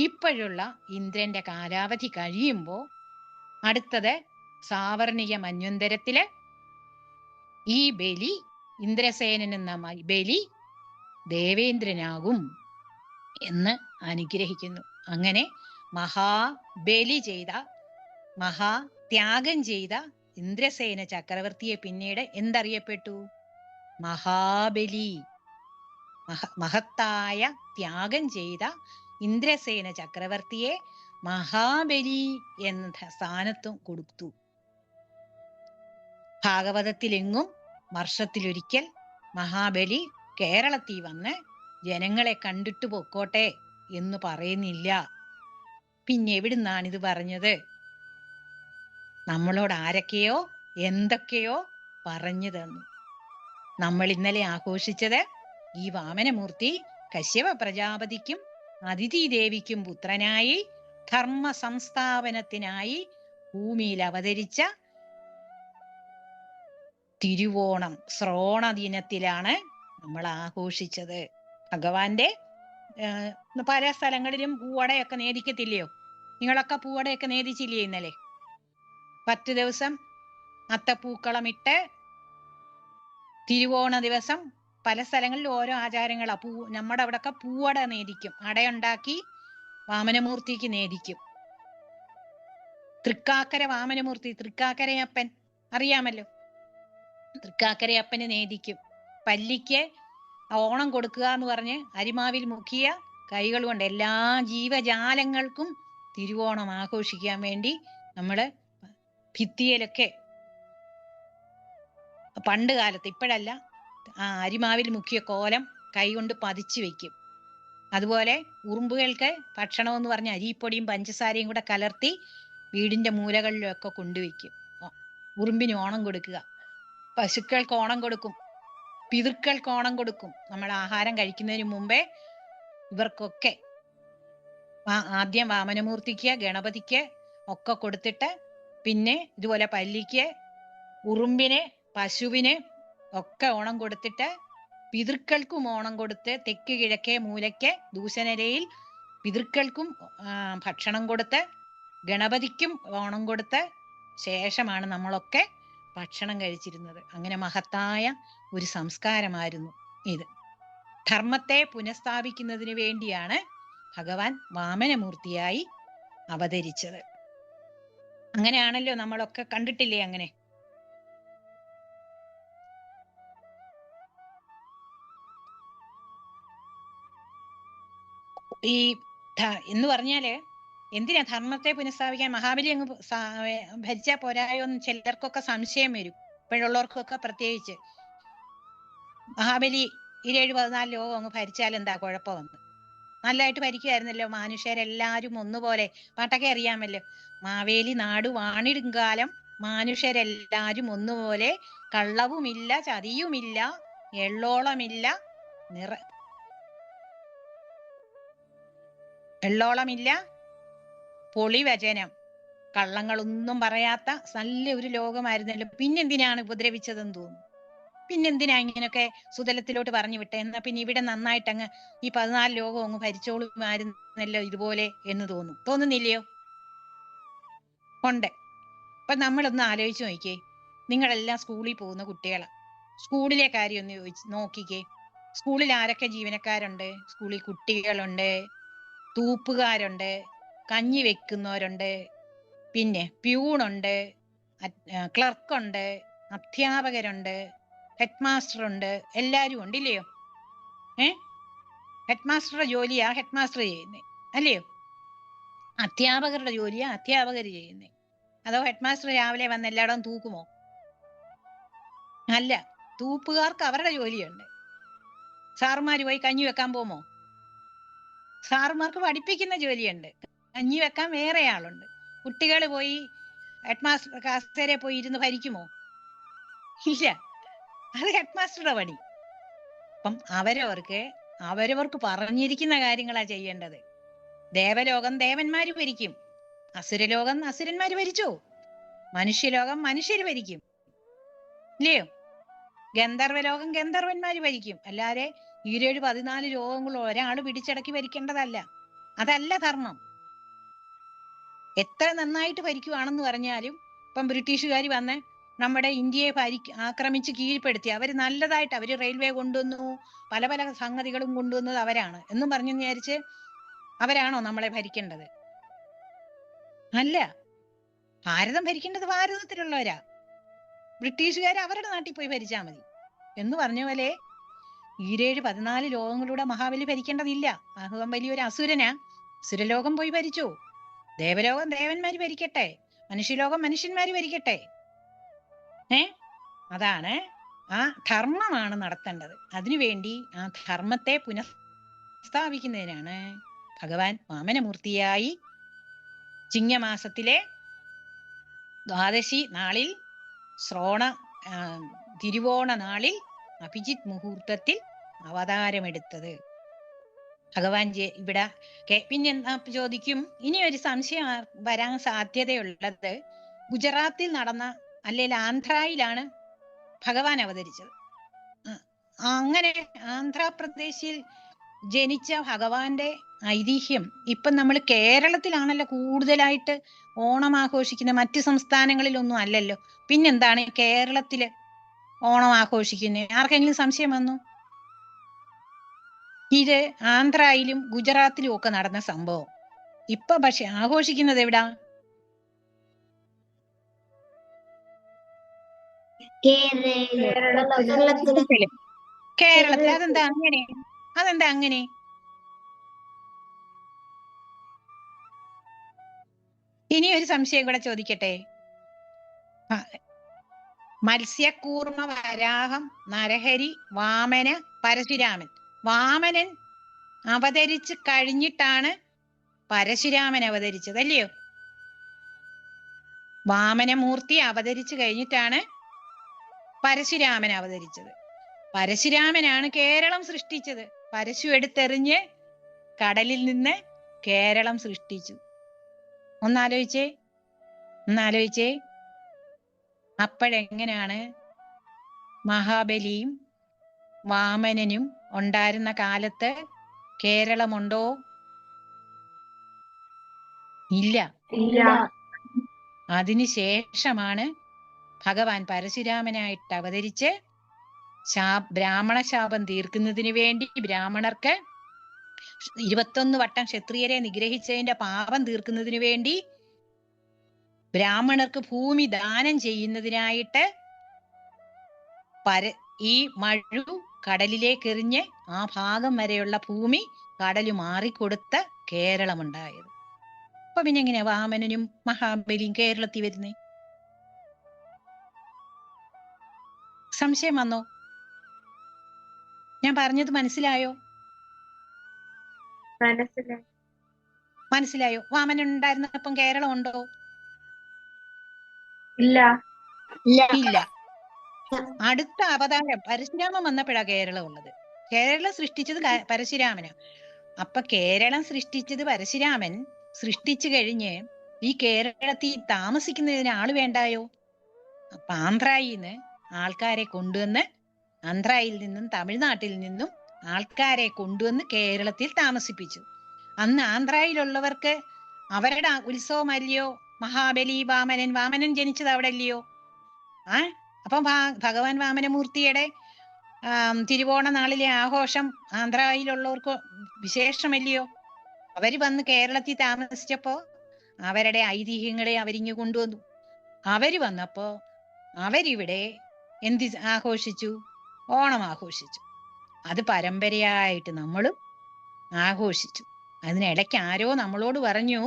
ഇപ്പോഴുള്ള ഇന്ദ്രന്റെ കാലാവധി കഴിയുമ്പോ അടുത്തത് സാവർണിക മന്വന്തരത്തില് ഈ ബലി, ഇന്ദ്രസേനൻ എന്ന ബലി ദേവേന്ദ്രനാകും എന്ന് അനുഗ്രഹിക്കുന്നു. അങ്ങനെ മഹാത്യാഗം ചെയ്ത ഇന്ദ്രസേന ചക്രവർത്തിയെ പിന്നീട് എന്തറിയപ്പെട്ടു? മഹാബലി. മഹത്തായ ത്യാഗം ചെയ്ത ഇന്ദ്രസേന ചക്രവർത്തിയെ മഹാബലി എന്ന സ്ഥാനത്തും കൊടുത്തു. ഭാഗവതത്തിലെങ്ങും വർഷത്തിലൊരിക്കൽ മഹാബലി കേരളത്തിൽ വന്ന് ജനങ്ങളെ കണ്ടിട്ട് പൊക്കോട്ടെ എന്ന് പറയുന്നില്ല. പിന്നെ എവിടുന്നാണ് ഇത് പറഞ്ഞത്? നമ്മളോട് ആരൊക്കെയോ എന്തൊക്കെയോ പറഞ്ഞു തന്നു. നമ്മൾ ഇന്നലെ ആഘോഷിച്ചത് ഈ വാമനമൂർത്തി കശ്യപ പ്രജാപതിക്കും അതിഥി ദേവിക്കും പുത്രനായി ധർമ്മ സംസ്ഥാപനത്തിനായി ഭൂമിയിൽ അവതരിച്ച തിരുവോണം ശ്രവണ ദിനത്തിലാണ് നമ്മൾ ആഘോഷിച്ചത്. ഭഗവാന്റെ പല സ്ഥലങ്ങളിലും പൂവടയൊക്കെ നേദിക്കത്തില്ലയോ? നിങ്ങളൊക്കെ പൂവടയൊക്കെ നേദിച്ചില്ലേ ഇന്നലെ? 10 ദിവസം അത്തപ്പൂക്കളമിട്ട് തിരുവോണ ദിവസം പല സ്ഥലങ്ങളിലും ഓരോ ആചാരങ്ങളാ. നമ്മുടെ അവിടെയൊക്കെ പൂവട നേദിക്കും, അടയുണ്ടാക്കി വാമനമൂർത്തിക്ക് നേദിക്കും. തൃക്കാക്കര വാമനമൂർത്തി, തൃക്കാക്കരയപ്പൻ അറിയാമല്ലോ, തൃക്കാക്കരയപ്പന് നേദിക്കും. പല്ലിക്ക് ഓണം കൊടുക്കുക എന്ന് പറഞ്ഞ് അരിമാവിൽ മുക്കിയ കൈകൾ കൊണ്ട് എല്ലാ ജീവജാലങ്ങൾക്കും തിരുവോണം ആഘോഷിക്കാൻ വേണ്ടി നമ്മള് ഭിത്തിയിലൊക്കെ പണ്ട് കാലത്ത്, ഇപ്പോഴല്ല, അരിമാവിൽ മുക്കിയ കോലം കൈ കൊണ്ട് പതിച്ചു വെക്കും. അതുപോലെ ഉറുമ്പുകൾക്ക് ഭക്ഷണമെന്ന് പറഞ്ഞ് അരിപ്പൊടിയും പഞ്ചസാരയും കൂടെ കലർത്തി വീടിന്റെ മൂലകളിലൊക്കെ കൊണ്ടുവയ്ക്കും. ഉറുമ്പിന് ഓണം കൊടുക്കുക. പശുക്കൾക്ക് ഓണം കൊടുക്കും, പിതൃക്കൾക്ക് ഓണം കൊടുക്കും. നമ്മൾ ആഹാരം കഴിക്കുന്നതിന് മുമ്പേ ഇവർക്കൊക്കെ ആദ്യം വാമനമൂർത്തിക്ക്, ഗണപതിക്ക് ഒക്കെ കൊടുത്തിട്ട് പിന്നെ ഇതുപോലെ പല്ലിക്ക്, ഉറുമ്പിന്, പശുവിന് ഒക്കെ ഓണം കൊടുത്തിട്ട് പിതൃക്കൾക്കും ഓണം കൊടുത്ത് തെക്ക് കിഴക്കേ മൂലയ്ക്ക് ദൂഷണരയിൽ പിതൃക്കൾക്കും ഭക്ഷണം കൊടുത്ത് ഗണപതിക്കും ഓണം കൊടുത്ത് ശേഷമാണ് നമ്മളൊക്കെ ഭക്ഷണം കഴിച്ചിരുന്നത്. അങ്ങനെ മഹത്തായ ഒരു സംസ്കാരമായിരുന്നു ഇത്. ധർമ്മത്തെ പുനഃസ്ഥാപിക്കുന്നതിന് വേണ്ടിയാണ് ഭഗവാൻ വാമനമൂർത്തിയായി അവതരിച്ചത്. അങ്ങനെയാണല്ലോ നമ്മളൊക്കെ കണ്ടിട്ടില്ലേ? അങ്ങനെ ഈ എന്ന് പറഞ്ഞാല് എന്തിനാ ധർമ്മത്തെ പുനഃസ്ഥാപിക്കാൻ? മഹാബലി അങ്ങ് ഭരിച്ചാ പോരായോ എന്ന് ചിലർക്കൊക്കെ സംശയം വരും. ഇപ്പോഴുള്ളവർക്കൊക്കെ പ്രത്യേകിച്ച് മഹാബലി 14 ലോകം അങ്ങ് ഭരിച്ചാൽ എന്താ കുഴപ്പമെന്ന്. നല്ലതായിട്ട് ഭരിക്കുമായിരുന്നല്ലോ. മനുഷ്യരെല്ലാരും ഒന്നുപോലെ. പാട്ടൊക്കെ അറിയാമല്ലോ. മാവേലി നാടു വാണിടുങ്കാലം മനുഷ്യരെല്ലാരും ഒന്നുപോലെ, കള്ളവുമില്ല ചതിയുമില്ല എള്ളോളമില്ല എള്ളോളമില്ല പൊളിവചനം, കള്ളങ്ങളൊന്നും പറയാത്ത നല്ല ഒരു ലോകമായിരുന്നല്ലോ. പിന്നെന്തിനാണ് ഉപദ്രവിച്ചതെന്ന് തോന്നുന്നു? പിന്നെന്തിനാ ഇങ്ങനെയൊക്കെ സുതലത്തിലോട്ട് പറഞ്ഞു വിട്ടേ? എന്നാ പിന്നെ ഇവിടെ നന്നായിട്ട് അങ്ങ് ഈ 14 ലോകം അങ്ങ് ഭരിച്ചോളുമായിരുന്നല്ലോ ഇതുപോലെ എന്ന് തോന്നുന്നില്ലയോ? ഉണ്ട്. അപ്പൊ നമ്മളൊന്ന് ആലോചിച്ച് നോക്കിക്കേ. നിങ്ങളെല്ലാം സ്കൂളിൽ പോകുന്ന കുട്ടികളാ. സ്കൂളിലെ കാര്യം ഒന്ന് നോക്കിക്കേ. സ്കൂളിൽ ആരൊക്കെ ജീവനക്കാരുണ്ട്? സ്കൂളിൽ കുട്ടികളുണ്ട്, തൂപ്പുകാരുണ്ട്, കഞ്ഞി വെക്കുന്നവരുണ്ട്, പിന്നെ പ്യൂണുണ്ട്, ക്ലർക്കുണ്ട്, അധ്യാപകരുണ്ട്, ഹെഡ് മാസ്റ്റർ ഉണ്ട്, എല്ലാരും ഉണ്ട് ഇല്ലയോ? ഹെഡ് മാസ്റ്ററുടെ ജോലിയാ ഹെഡ് മാസ്റ്റർ ചെയ്യുന്നേ, അല്ലയോ? അധ്യാപകരുടെ ജോലിയാ അധ്യാപകർ ചെയ്യുന്നേ. അതോ ഹെഡ് മാസ്റ്റർ രാവിലെ വന്ന് എല്ലായിടവും തൂക്കുമോ? അല്ല, തൂപ്പുകാർക്ക് അവരുടെ ജോലിയുണ്ട്. സാറുമാര് പോയി കഞ്ഞി വെക്കാൻ പോമോ? സാറുമാർക്ക് പഠിപ്പിക്കുന്ന ജോലിയുണ്ട്, കഞ്ഞി വെക്കാൻ വേറെ ആളുണ്ട്. കുട്ടികൾ പോയി ഹെഡ് മാസ്റ്റർ കസേരയിൽ പോയി ഇരുന്ന് ഭരിക്കുമോ? ഇല്ല, അത് ഹെഡ് മാസ്റ്ററുടെ പണി. അപ്പം അവരവർക്ക് പറഞ്ഞിരിക്കുന്ന കാര്യങ്ങളാ ചെയ്യേണ്ടത്. ദേവലോകം ദേവന്മാര് ഭരിക്കും, അസുരലോകം അസുരന്മാര് ഭരിച്ചോ, മനുഷ്യലോകം മനുഷ്യര് ഭരിക്കും, ഇല്ലയോ? ഗന്ധർവലോകം ഗന്ധർവന്മാര് ഭരിക്കും. അല്ലാതെ 14 ലോകങ്ങളും ഒരാൾ പിടിച്ചടക്കി ഭരിക്കേണ്ടതല്ല. അതല്ല ധർമ്മം. എത്ര നന്നായിട്ട് ഭരിക്കുവാണെന്ന് പറഞ്ഞാലും ഇപ്പം ബ്രിട്ടീഷുകാർ വന്ന് നമ്മുടെ ഇന്ത്യയെ ആക്രമിച്ച് കീഴ്പ്പെടുത്തി. അവര് നല്ലതായിട്ട് അവര് റെയിൽവേ കൊണ്ടുവന്നു, പല പല സംഗതികളും കൊണ്ടുവന്നത് അവരാണ് എന്നും പറഞ്ഞു വിചാരിച്ച് അവരാണോ നമ്മളെ ഭരിക്കേണ്ടത്? അല്ല. ഭാരതം ഭരിക്കേണ്ടത് ഭാരതത്തിലുള്ളവരാ. ബ്രിട്ടീഷുകാർ അവരുടെ നാട്ടിൽ പോയി ഭരിച്ചാൽ മതി എന്ന് പറഞ്ഞ പോലെ 14 ലോകങ്ങളുടെ മഹാബലി ഭരിക്കേണ്ടതില്ല. മഹാബലി ഒരു അസുരനാ. അസുരലോകം പോയി ഭരിച്ചു. ദേവലോകം ദേവന്മാര് ഭരിക്കട്ടെ, മനുഷ്യലോകം മനുഷ്യന്മാര് ഭരിക്കട്ടെ. അതാണ് ആ ധർമ്മമാണ് നടത്തേണ്ടത്. അതിനുവേണ്ടി ആ ധർമ്മത്തെ പുനഃസ്ഥാപിക്കുന്നതിനാണ് ഭഗവാൻ വാമനമൂർത്തിയായി ചിങ്ങമാസത്തിലെ ദ്വാദശി നാളിൽ തിരുവോണ നാളിൽ അഭിജിത് മുഹൂർത്തത്തിൽ അവതാരമെടുത്തത്. ഭഗവാൻ ഇവിടെ പിന്നെ ചോദിക്കും, ഇനി ഒരു സംശയം വരാൻ സാധ്യതയുള്ളത്, ഗുജറാത്തിൽ നടന്ന അല്ലെങ്കിൽ ആന്ധ്രയിലാണ് ഭഗവാൻ അവതരിച്ചത്. അങ്ങനെ ആന്ധ്രാപ്രദേശിൽ ജനിച്ച ഭഗവാന്റെ ഐതിഹ്യം ഇപ്പം നമ്മൾ കേരളത്തിലാണല്ലോ കൂടുതലായിട്ട് ഓണം ആഘോഷിക്കുന്നത്, മറ്റു സംസ്ഥാനങ്ങളിലൊന്നും അല്ലല്ലോ. പിന്നെന്താണ് കേരളത്തില് ഓണം ആഘോഷിക്കുന്നത്? ആർക്കെങ്കിലും സംശയം വന്നു? ഇത് ആന്ധ്രയിലും ഗുജറാത്തിലും ഒക്കെ നടന്ന സംഭവം. ഇപ്പൊ പക്ഷെ ആഘോഷിക്കുന്നത് എവിടാ? കേരളത്തിൽ. അതെന്താ അങ്ങനെ? അതെന്താ അങ്ങനെ? ഇനി ഒരു സംശയം കൂടെ ചോദിക്കട്ടെ. മത്സ്യകൂർമ്മ, വരാഹം, നരഹരി, വാമന, പരശുരാമൻ. വാമനൻ അവതരിച്ച് കഴിഞ്ഞിട്ടാണ് പരശുരാമൻ അവതരിച്ചത്, അല്ലയോ? വാമനമൂർത്തി അവതരിച്ചു കഴിഞ്ഞിട്ടാണ് പരശുരാമൻ അവതരിച്ചത്. പരശുരാമനാണ് കേരളം സൃഷ്ടിച്ചത്. പരശു എടുത്തെറിഞ്ഞ് കടലിൽ നിന്ന് കേരളം സൃഷ്ടിച്ചു. ഒന്നാലോചിച്ചേ. അപ്പോഴെങ്ങനെയാണ് മഹാബലിയും വാമനനും ഉണ്ടായിരുന്ന കാലത്ത് കേരളമുണ്ടോ? ഇല്ല. അതിനുശേഷമാണ് ഭഗവാൻ പരശുരാമനായിട്ട് അവതരിച്ച് ബ്രാഹ്മണ ശാപം തീർക്കുന്നതിന് വേണ്ടി ബ്രാഹ്മണർക്ക് 21 വട്ടം ക്ഷത്രിയരെ നിഗ്രഹിച്ചതിന്റെ പാപം തീർക്കുന്നതിന് വേണ്ടി ബ്രാഹ്മണർക്ക് ഭൂമി ദാനം ചെയ്യുന്നതിനായിട്ട് ഈ മഴു കടലിലേക്ക് എറിഞ്ഞ് ആ ഭാഗം വരെയുള്ള ഭൂമി കടല് മാറിക്കൊടുത്ത കേരളമുണ്ടായത്. അപ്പൊ പിന്നെ എങ്ങനെയാ വാമനനും മഹാബലിയും കേരളത്തിൽ വരുന്നേ? സംശയം വന്നോ? ഞാൻ പറഞ്ഞത് മനസ്സിലായോ? മനസ്സിലായോ? വാമനൻ ഉണ്ടായിരുന്നപ്പം കേരളം ഉണ്ടോ? ഇല്ല. ഇല്ല. അടുത്ത അവതാരം പരശുരാമൻ വന്നപ്പോഴാ കേരളം ഉള്ളത്. കേരളം സൃഷ്ടിച്ചത് പരശുരാമനാ. അപ്പൊ കേരളം സൃഷ്ടിച്ചത് പരശുരാമൻ സൃഷ്ടിച്ചു കഴിഞ്ഞ് ഈ കേരളത്തിൽ താമസിക്കുന്നതിന് ആള് വേണ്ടായോ? അപ്പൊ ആന്ധ്രയിന്ന് ആൾക്കാരെ കൊണ്ടുവന്ന്, ആന്ധ്രയിൽ നിന്നും തമിഴ്നാട്ടിൽ നിന്നും ആൾക്കാരെ കൊണ്ടുവന്ന് കേരളത്തിൽ താമസിപ്പിച്ചു. അന്ന് ആന്ധ്രയിലുള്ളവർക്ക് അവരുടെ ഉത്സവമല്ലയോ മഹാബലി വാമനൻ ജനിച്ചത് അവിടെ അല്ലയോ? അപ്പം ഭഗവാൻ വാമനമൂർത്തിയുടെ തിരുവോണ നാളിലെ ആഘോഷം ആന്ധ്രയിലുള്ളവർക്ക് വിശേഷമല്ലയോ? അവര് വന്ന് കേരളത്തിൽ താമസിച്ചപ്പോ അവരുടെ ഐതിഹ്യങ്ങളെ അവരിങ്ങ് കൊണ്ടുവന്നു. അവര് വന്നപ്പോ അവരിവിടെ എന്ത് ആഘോഷിച്ചു? ഓണം ആഘോഷിച്ചു. അത് പരമ്പരയായിട്ട് നമ്മളും ആഘോഷിച്ചു. അതിനിടയ്ക്ക് ആരോ നമ്മളോട് പറഞ്ഞു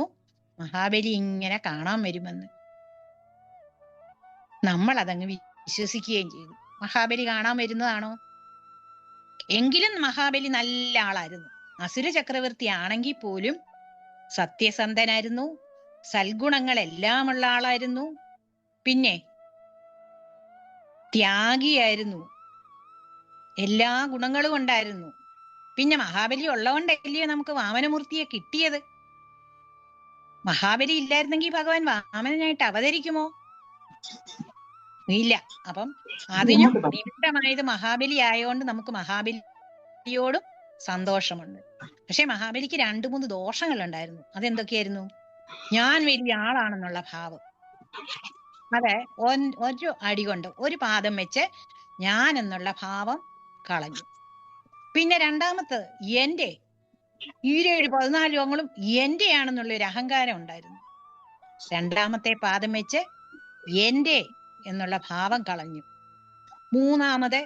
മഹാബലി ഇങ്ങനെ കാണാൻ വരുമെന്ന്. നമ്മൾ അതങ്ങ് വിശ്വസിക്കുകയും ചെയ്തു. മഹാബലി കാണാൻ വരുന്നതാണോ? എങ്കിലും മഹാബലി നല്ല ആളായിരുന്നു. അസുര ചക്രവർത്തി ആണെങ്കിൽ പോലും സത്യസന്ധനായിരുന്നു, സൽഗുണങ്ങളെല്ലാം ഉള്ള ആളായിരുന്നു, പിന്നെ ത്യാഗിയായിരുന്നു, എല്ലാ ഗുണങ്ങളും ഉണ്ടായിരുന്നു. പിന്നെ മഹാബലി ഉള്ളതുകൊണ്ടല്ലയോ നമുക്ക് വാമനമൂർത്തിയെ കിട്ടിയത്. മഹാബലി ഇല്ലായിരുന്നെങ്കിൽ ഭഗവാൻ വാമനനായിട്ട് അവതരിക്കുമോ? ഇല്ല. അപ്പം അതിനും നിമിത്തമായത് മഹാബലി ആയതുകൊണ്ട് നമുക്ക് മഹാബലിയോടും സന്തോഷമുണ്ട്. പക്ഷെ മഹാബലിക്ക് 2-3 ദോഷങ്ങൾ ഉണ്ടായിരുന്നു. അതെന്തൊക്കെയായിരുന്നു? ഞാൻ വലിയ ആളാണെന്നുള്ള ഭാവം. അതെ, ഒരു അടി കൊണ്ട് ഒരു പാദം വെച്ച് ഞാൻ എന്നുള്ള ഭാവം കളഞ്ഞു. പിന്നെ രണ്ടാമത്തത് എന്റെ 14 യോഗങ്ങളും എന്റെയാണെന്നുള്ള ഒരു അഹങ്കാരം ഉണ്ടായിരുന്നു. രണ്ടാമത്തെ പാദം വെച്ച് എന്റെ എന്നുള്ള ഭാവം കളഞ്ഞു. മൂന്നാമത്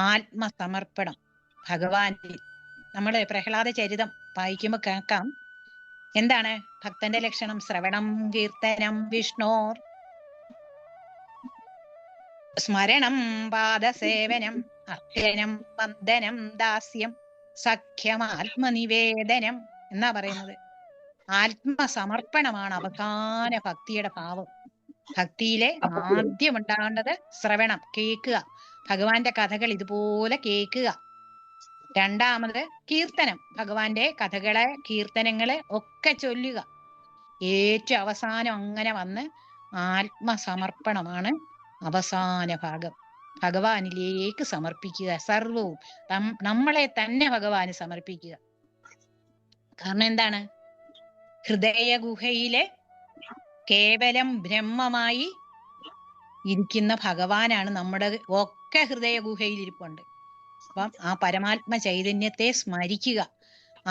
ആത്മസമർപ്പണം ഭഗവാനിൽ. നമ്മള് പ്രഹ്ലാദ ചരിതം വായിക്കുമ്പോ കേൾക്കാം. എന്താണ് ഭക്തന്റെ ലക്ഷണം? ശ്രവണം, കീർത്തനം, വിഷ്ണോർ സ്മരണം, പാദസേവനം, അർച്ചനം, വന്ദനം, ദാസ്യം, സഖ്യം, ആത്മനിവേദനം എന്നാ പറയുന്നത്. ആത്മസമർപ്പണമാണ് അവസാന ഭക്തിയുടെ ഭാവം. ഭക്തിയിലെ ആദ്യം ഉണ്ടാകേണ്ടത് ശ്രവണം, കേൾക്കുക, ഭഗവാന്റെ കഥകൾ ഇതുപോലെ കേൾക്കുക. രണ്ടാമത് കീർത്തനം, ഭഗവാന്റെ കഥകളെ കീർത്തനങ്ങളെ ഒക്കെ ചൊല്ലുക. ഏറ്റവും അവസാനം അങ്ങനെ വന്ന് ആത്മസമർപ്പണമാണ് അവസാന ഭാഗം. ഭഗവാനിലേക്ക് സമർപ്പിക്കുക സർവവും. നമ്മളെ തന്നെ ഭഗവാന് സമർപ്പിക്കുക. കാരണം എന്താണ്? ഹൃദയ ഗുഹയിലെ കേവലം ബ്രഹ്മമായി ഇരിക്കുന്ന ഭഗവാനാണ് നമ്മുടെ ഒക്കെ ഹൃദയ ഗുഹയിൽ ഇരിപ്പുണ്ട്. അപ്പം ആ പരമാത്മ ചൈതന്യത്തെ സ്മരിക്കുക.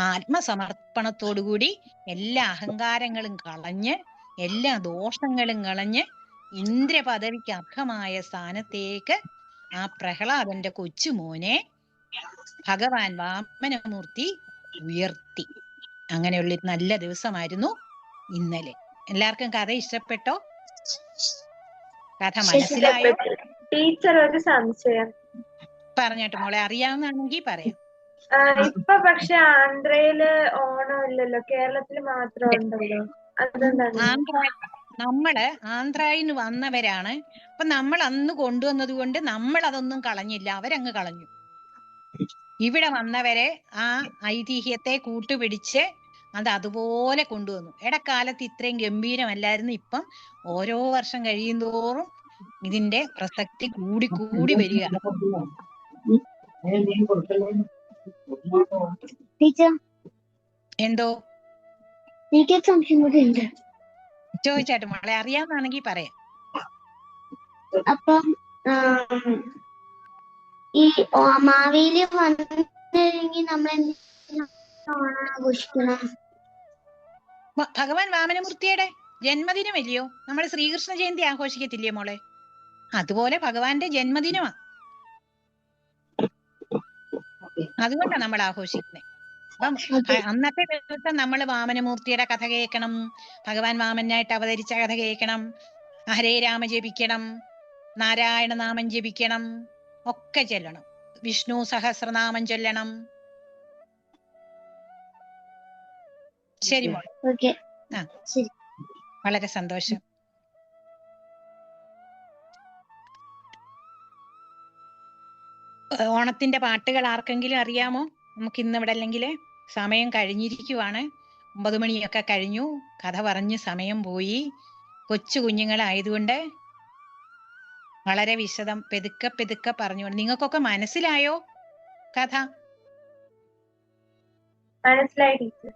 ആത്മസമർപ്പണത്തോടുകൂടി എല്ലാ അഹങ്കാരങ്ങളും കളഞ്ഞ് എല്ലാ ദോഷങ്ങളും കളഞ്ഞ് ഇന്ദ്രപദവിക്ക് അർഹമായ സ്ഥാനത്തേക്ക് ആ പ്രഹ്ലാദന്റെ കൊച്ചുമോനെ ഭഗവാൻ വാമനമൂർത്തി ഉയർത്തി. അങ്ങനെയുള്ള നല്ല ദിവസമായിരുന്നു ഇന്നലെ. എല്ലാവർക്കും കഥ ഇഷ്ടപ്പെട്ടോ? കഥ മനസ്സിലായോ? ടീച്ചർ, ഒരു സംശയം. പറഞ്ഞോട്ട് മോളെ, അറിയാവുന്നാണെങ്കിൽ പറയാം. ഇപ്പൊ പക്ഷെ ആന്ധ്രയില് ഓണം ഇല്ലല്ലോ, കേരളത്തിൽ മാത്രം ഉണ്ടല്ലോ. നമ്മള് ആന്ധ്രയിന്ന് വന്നവരാണ്. അപ്പൊ നമ്മൾ അന്ന് കൊണ്ടുവന്നത് കൊണ്ട് നമ്മൾ അതൊന്നും കളഞ്ഞില്ല, അവരങ്ങ് കളഞ്ഞു. ഇവിടെ വന്നവരെ ആ ഐതിഹ്യത്തെ കൂട്ടുപിടിച്ച് അത് അതുപോലെ കൊണ്ടുവന്നു. ഇടക്കാലത്ത് ഇത്രയും ഗംഭീരമല്ലായിരുന്നു. ഇപ്പം ഓരോ വർഷം കഴിയുന്തോറും ഇതിന്റെ പ്രസക്തി കൂടി കൂടി വരിക. എന്തോ ചോദിച്ചാട്ട് മോളെ, അറിയാവുന്നാണെങ്കിൽ പറയാം. അപ്പം ഈ മാവേലി വന്നില്ലെങ്കിൽ നമ്മൾ ഓണം ആഘോഷിക്കണം. ഭഗവാൻ വാമനമൂർത്തിയുടെ ജന്മദിനമല്ലയോ? നമ്മൾ ശ്രീകൃഷ്ണ ജയന്തി ആഘോഷിക്കത്തില്ലയോ മോളെ? അതുപോലെ ഭഗവാന്റെ ജന്മദിനമാണ്, അതുകൊണ്ടാണ് നമ്മൾ ആഘോഷിക്കുന്നത്. അപ്പം അന്നത്തെ ദിവസം നമ്മൾ വാമനമൂർത്തിയുടെ കഥ കേൾക്കണം, ഭഗവാൻ വാമനായിട്ട് അവതരിച്ച കഥ കേൾക്കണം, ഹരേ രാമ ജപിക്കണം, നാരായണ നാമം ജപിക്കണം, ഒക്കെ ചൊല്ലണം, വിഷ്ണു സഹസ്രനാമം ചൊല്ലണം. ശരി മോളെ. ഓക്കെ, ആ ശരി. വളരെ സന്തോഷം. ഓണത്തിന്റെ പാട്ടുകൾ ആർക്കെങ്കിലും അറിയാമോ? നമുക്ക് ഇന്ന് ഇവിടെ അല്ലെങ്കിൽ സമയം കഴിഞ്ഞിരിക്കുവാണ്, 9 മണിയൊക്കെ കഴിഞ്ഞു, കഥ പറഞ്ഞ് സമയം പോയി. കൊച്ചു കുഞ്ഞുങ്ങളായതുകൊണ്ട് വളരെ വിശദം പെതുക്കെ പെതുക്കെ പറഞ്ഞുകൊണ്ട്. നിങ്ങൾക്കൊക്കെ മനസ്സിലായോ കഥ? മനസ്സിലായി ടീച്ചർ.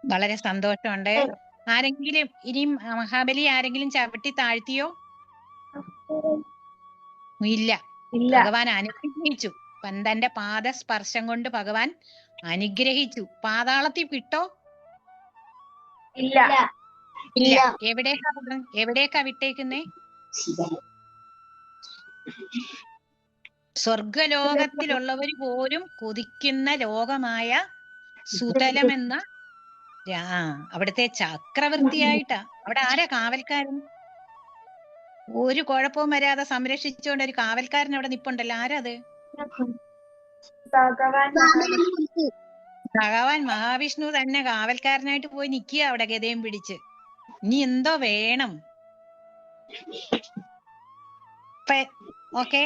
വളരെ സന്തോഷമുണ്ട്. ആരെങ്കിലും ഇനിയും മഹാബലി ആരെങ്കിലും ചവിട്ടി താഴ്ത്തിയോ? ഇല്ല. ഭഗവാൻ അനുഗ്രഹിച്ചു. തന്റെ പാദസ്പർശം കൊണ്ട് ഭഗവാൻ അനുഗ്രഹിച്ചു. പാതാളത്തിൽ വിട്ടോ? ഇല്ല. ഇല്ല. എവിടേക്കാ വിട്ടേക്കുന്നേ? സ്വർഗലോകത്തിലുള്ളവർ പോലും കൊതിക്കുന്ന ലോകമായ സുതലമെന്ന അവിടുത്തെ ചക്രവർത്തിയായിട്ടാ. അവിടെ ആരാ കാവൽക്കാരൻ? ഒരു കുഴപ്പവും വരാതെ സംരക്ഷിച്ചുകൊണ്ട് ഒരു കാവൽക്കാരൻ അവിടെ നിപ്പുണ്ടല്ലോ. ആരാത്? ഭഗവാൻ മഹാവിഷ്ണു തന്നെ കാവൽക്കാരനായിട്ട് പോയി നിക്കുക അവിടെ ഗദയും പിടിച്ച്. ഇനി എന്തോ വേണം? ഓക്കെ,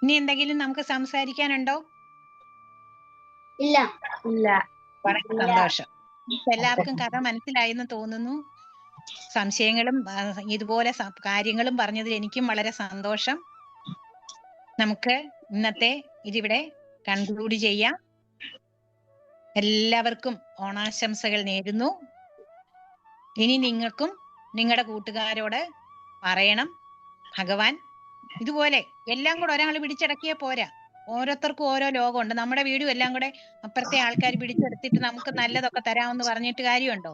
ഇനി എന്തെങ്കിലും നമുക്ക് സംസാരിക്കാനുണ്ടോ? ഇല്ല. ഇല്ല. വളരെ സന്തോഷം. എല്ലാവർക്കും കഥ മനസ്സിലായെന്ന് തോന്നുന്നു. സംശയങ്ങളും ഇതുപോലെ കാര്യങ്ങളും പറഞ്ഞതിൽ എനിക്കും വളരെ സന്തോഷം. നമുക്ക് ഇന്നത്തെ ഇതിവിടെ കൺക്ലൂഡ് ചെയ്യാം. എല്ലാവർക്കും ഓണാശംസകൾ നേരുന്നു. ഇനി നിങ്ങൾക്കും നിങ്ങളുടെ കൂട്ടുകാരോട് പറയണം, ഭഗവാൻ ഇതുപോലെ എല്ലാം കൂടെ ഒരാൾ പിടിച്ചടക്കിയാ പോരാ. ഓരോരുത്തർക്കും ഓരോ ലോകമുണ്ട്. നമ്മുടെ വീടും എല്ലാം കൂടെ അപ്പുറത്തെ ആൾക്കാർ പിടിച്ചെടുത്തിട്ട് നമുക്ക് നല്ലതൊക്കെ തരാമെന്ന് പറഞ്ഞിട്ട് കാര്യമുണ്ടോ?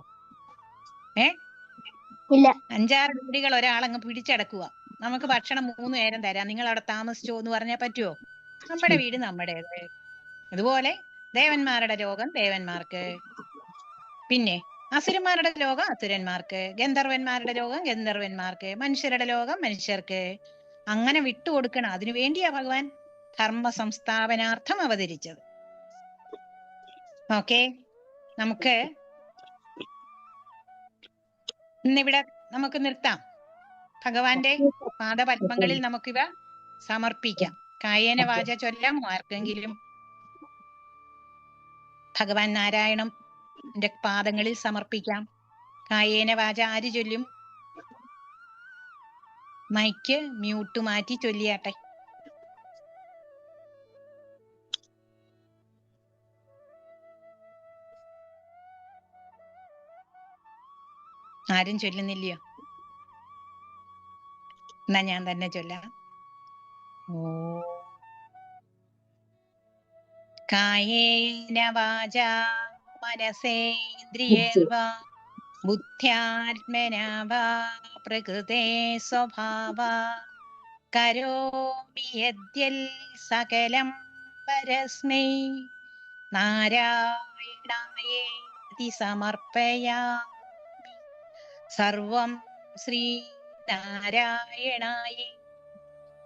ഇല്ല. 5-6 വീടുകൾ ഒരാളങ്ങ് പിടിച്ചടക്കുക, നമുക്ക് ഭക്ഷണം 3 നേരം തരാം, നിങ്ങൾ അവിടെ താമസിച്ചോ എന്ന് പറഞ്ഞാൽ പറ്റുമോ? നമ്മുടെ വീട് നമ്മുടേത്. അതുപോലെ ദേവന്മാരുടെ ലോകം ദേവന്മാർക്ക്, പിന്നെ അസുരന്മാരുടെ ലോകം അസുരന്മാർക്ക്, ഗന്ധർവന്മാരുടെ ലോകം ഗന്ധർവന്മാർക്ക്, മനുഷ്യരുടെ ലോകം മനുഷ്യർക്ക്. അങ്ങനെ വിട്ടുകൊടുക്കണം. അതിനു വേണ്ടിയാ ഭഗവാൻ ധർമ്മ സംസ്ഥാപനാർത്ഥം അവതരിച്ചത്. ഓക്കെ, നമുക്ക് ഇന്നിവിടെ നമുക്ക് നിർത്താം. ഭഗവാന്റെ പാദപത്മങ്ങളിൽ നമുക്കിവ സമർപ്പിക്കാം. കായേന വാച ചൊല്ലാം. ആർക്കെങ്കിലും ഭഗവാൻ നാരായണന്റെ പാദങ്ങളിൽ സമർപ്പിക്കാം. കായേന വാച ആര് ചൊല്ലും? മൈക്ക് മ്യൂട്ട് മാറ്റി ചൊല്ലിയാട്ടെ. ആരും ചൊല്ലുന്നില്ലയോ? എന്നാ ഞാൻ തന്നെ ചൊല്ലാം. കായേന വാചാ മനസേന്ദ്രിയേർവാ ബുദ്ധ്യാത്മനാ വാ പ്രകൃതേ സ്വഭാവാ കരോമി യദ്യൽ സകലം പരസ്മൈ നാരായണായേതി സമർപ്പയാമി. സർവം ശ്രീ നാരായണായ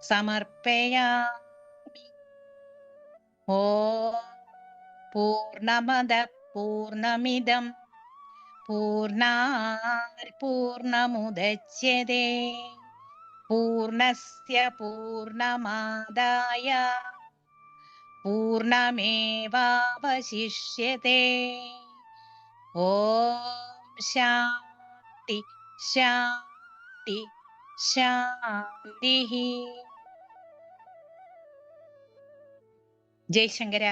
സമർപ്പയാമി. ഓം പൂർണ്ണമദ പൂർണ്ണമിദം പൂർണ്ണാത് പൂർണ്ണമുദച്യതേ പൂർണ്ണസ്യ പൂർണ്ണമാദായ പൂർണ്ണമേവാവശിഷ്യതേ. ഓം ശാന്തി ശാന്തി ശാന്തി. ജയ് ശങ്കര.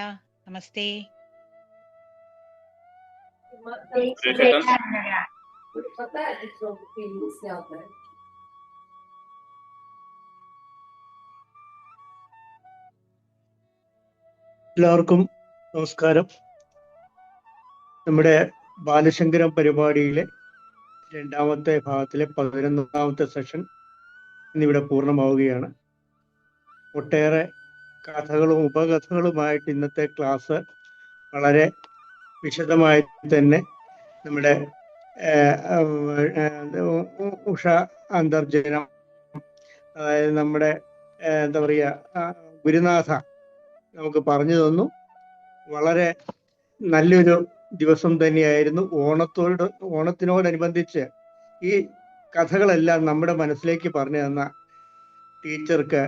നമസ്തേ. ജയ് ശങ്കര. എല്ലാവർക്കും നമസ്കാരം. നമ്മുടെ ബാലശങ്കരം പരിപാടിയിലെ രണ്ടാമത്തെ ഭാഗത്തിലെ 11ാമത്തെ സെഷൻ ഇന്നിവിടെ പൂർണ്ണമാവുകയാണ്. ഒട്ടേറെ കഥകളും ഉപകഥകളുമായിട്ട് ഇന്നത്തെ ക്ലാസ് വളരെ വിശദമായി തന്നെ നമ്മുടെ ഉഷ അന്തർജനം, അതായത് നമ്മുടെ എന്താ പറയുക, ഗുരുനാഥ നമുക്ക് പറഞ്ഞു തന്നു. വളരെ നല്ലൊരു ദിവസം തന്നെയായിരുന്നു. ഓണത്തിനോടനുബന്ധിച്ച് ഈ കഥകളെല്ലാം നമ്മുടെ മനസ്സിലേക്ക് പറഞ്ഞു തന്ന ടീച്ചർക്ക്,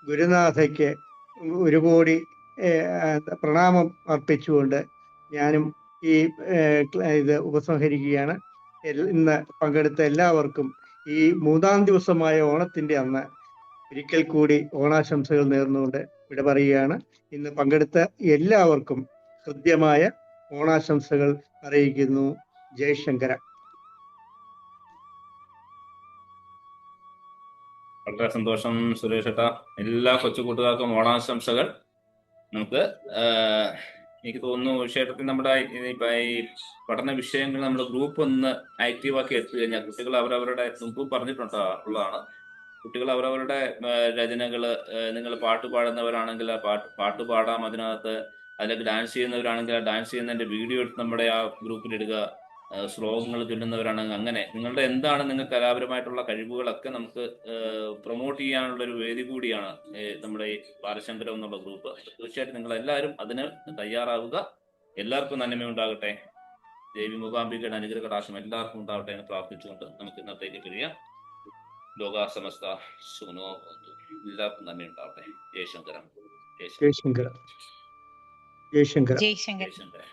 ഗുരുനാഥയ്ക്ക് ഒരു കോടി പ്രണാമം അർപ്പിച്ചുകൊണ്ട് ഞാനും ഈ ഇത് ഉപസംഹരിക്കുകയാണ്. ഇന്ന് പങ്കെടുത്ത എല്ലാവർക്കും ഈ 3ാം ദിവസമായ ഓണത്തിന്റെ അന്ന് ഒരിക്കൽ കൂടി ഓണാശംസകൾ നേർന്നുകൊണ്ട് ഇവിടെ പറയുകയാണ്. ഇന്ന് പങ്കെടുത്ത എല്ലാവർക്കും ഹൃദ്യമായ ഓണാശംസകൾ അറിയിക്കുന്നു. ജയശങ്കര. വളരെ സന്തോഷം സുരേഷ് ഏട്ടാ. എല്ലാ കൊച്ചു കൂട്ടുകാർക്കും ഓണാശംസകൾ. നമുക്ക് എനിക്ക് തോന്നുന്നു വിഷയത്തിൽ നമ്മുടെ ഈ പഠന വിഷയങ്ങൾ നമ്മുടെ ഗ്രൂപ്പ് ഒന്ന് ആക്റ്റീവാക്കി എടുത്തു കഴിഞ്ഞാൽ കുട്ടികൾ അവരവരുടെ മുമ്പ് പറഞ്ഞിട്ടുണ്ടോ ഉള്ളതാണ്. കുട്ടികൾ അവരവരുടെ രചനകള്, നിങ്ങൾ പാട്ട് പാടുന്നവരാണെങ്കിൽ ആ പാട്ട് പാടാം അതിനകത്ത്, അതിലേക്ക് ഡാൻസ് ചെയ്യുന്നവരാണെങ്കിൽ ആ ഡാൻസ് ചെയ്യുന്നതിന്റെ വീഡിയോ എടുത്ത് നമ്മുടെ ആ ഗ്രൂപ്പിലിടുക. ശ്ലോകങ്ങൾ ചൊല്ലുന്നവരാണെങ്കിൽ അങ്ങനെ നിങ്ങളുടെ എന്താണ് നിങ്ങൾക്ക് കലാപരമായിട്ടുള്ള കഴിവുകളൊക്കെ നമുക്ക് പ്രൊമോട്ട് ചെയ്യാനുള്ള ഒരു വേദി കൂടിയാണ് നമ്മുടെ ഈ ബാലശങ്കരം എന്നുള്ള ഗ്രൂപ്പ്. തീർച്ചയായിട്ടും നിങ്ങൾ എല്ലാവരും അതിന് തയ്യാറാവുക. എല്ലാവർക്കും നന്മയുണ്ടാകട്ടെ. ദേവി മൂകാംബികയുടെ അനുഗ്രഹ കടാക്ഷം എല്ലാവർക്കും ഉണ്ടാവട്ടെ എന്ന് പ്രാർത്ഥിച്ചുകൊണ്ട് നമുക്ക് ഇന്നത്തേക്ക് പിരിയാം. ലോകാസമസ്ത സുനോ, എല്ലാവർക്കും നന്മയുണ്ടാവട്ടെ. ജയശങ്കരം. ജയശങ്കര. ജയശങ്കര. ജയശങ്കർ. ജയശങ്കര.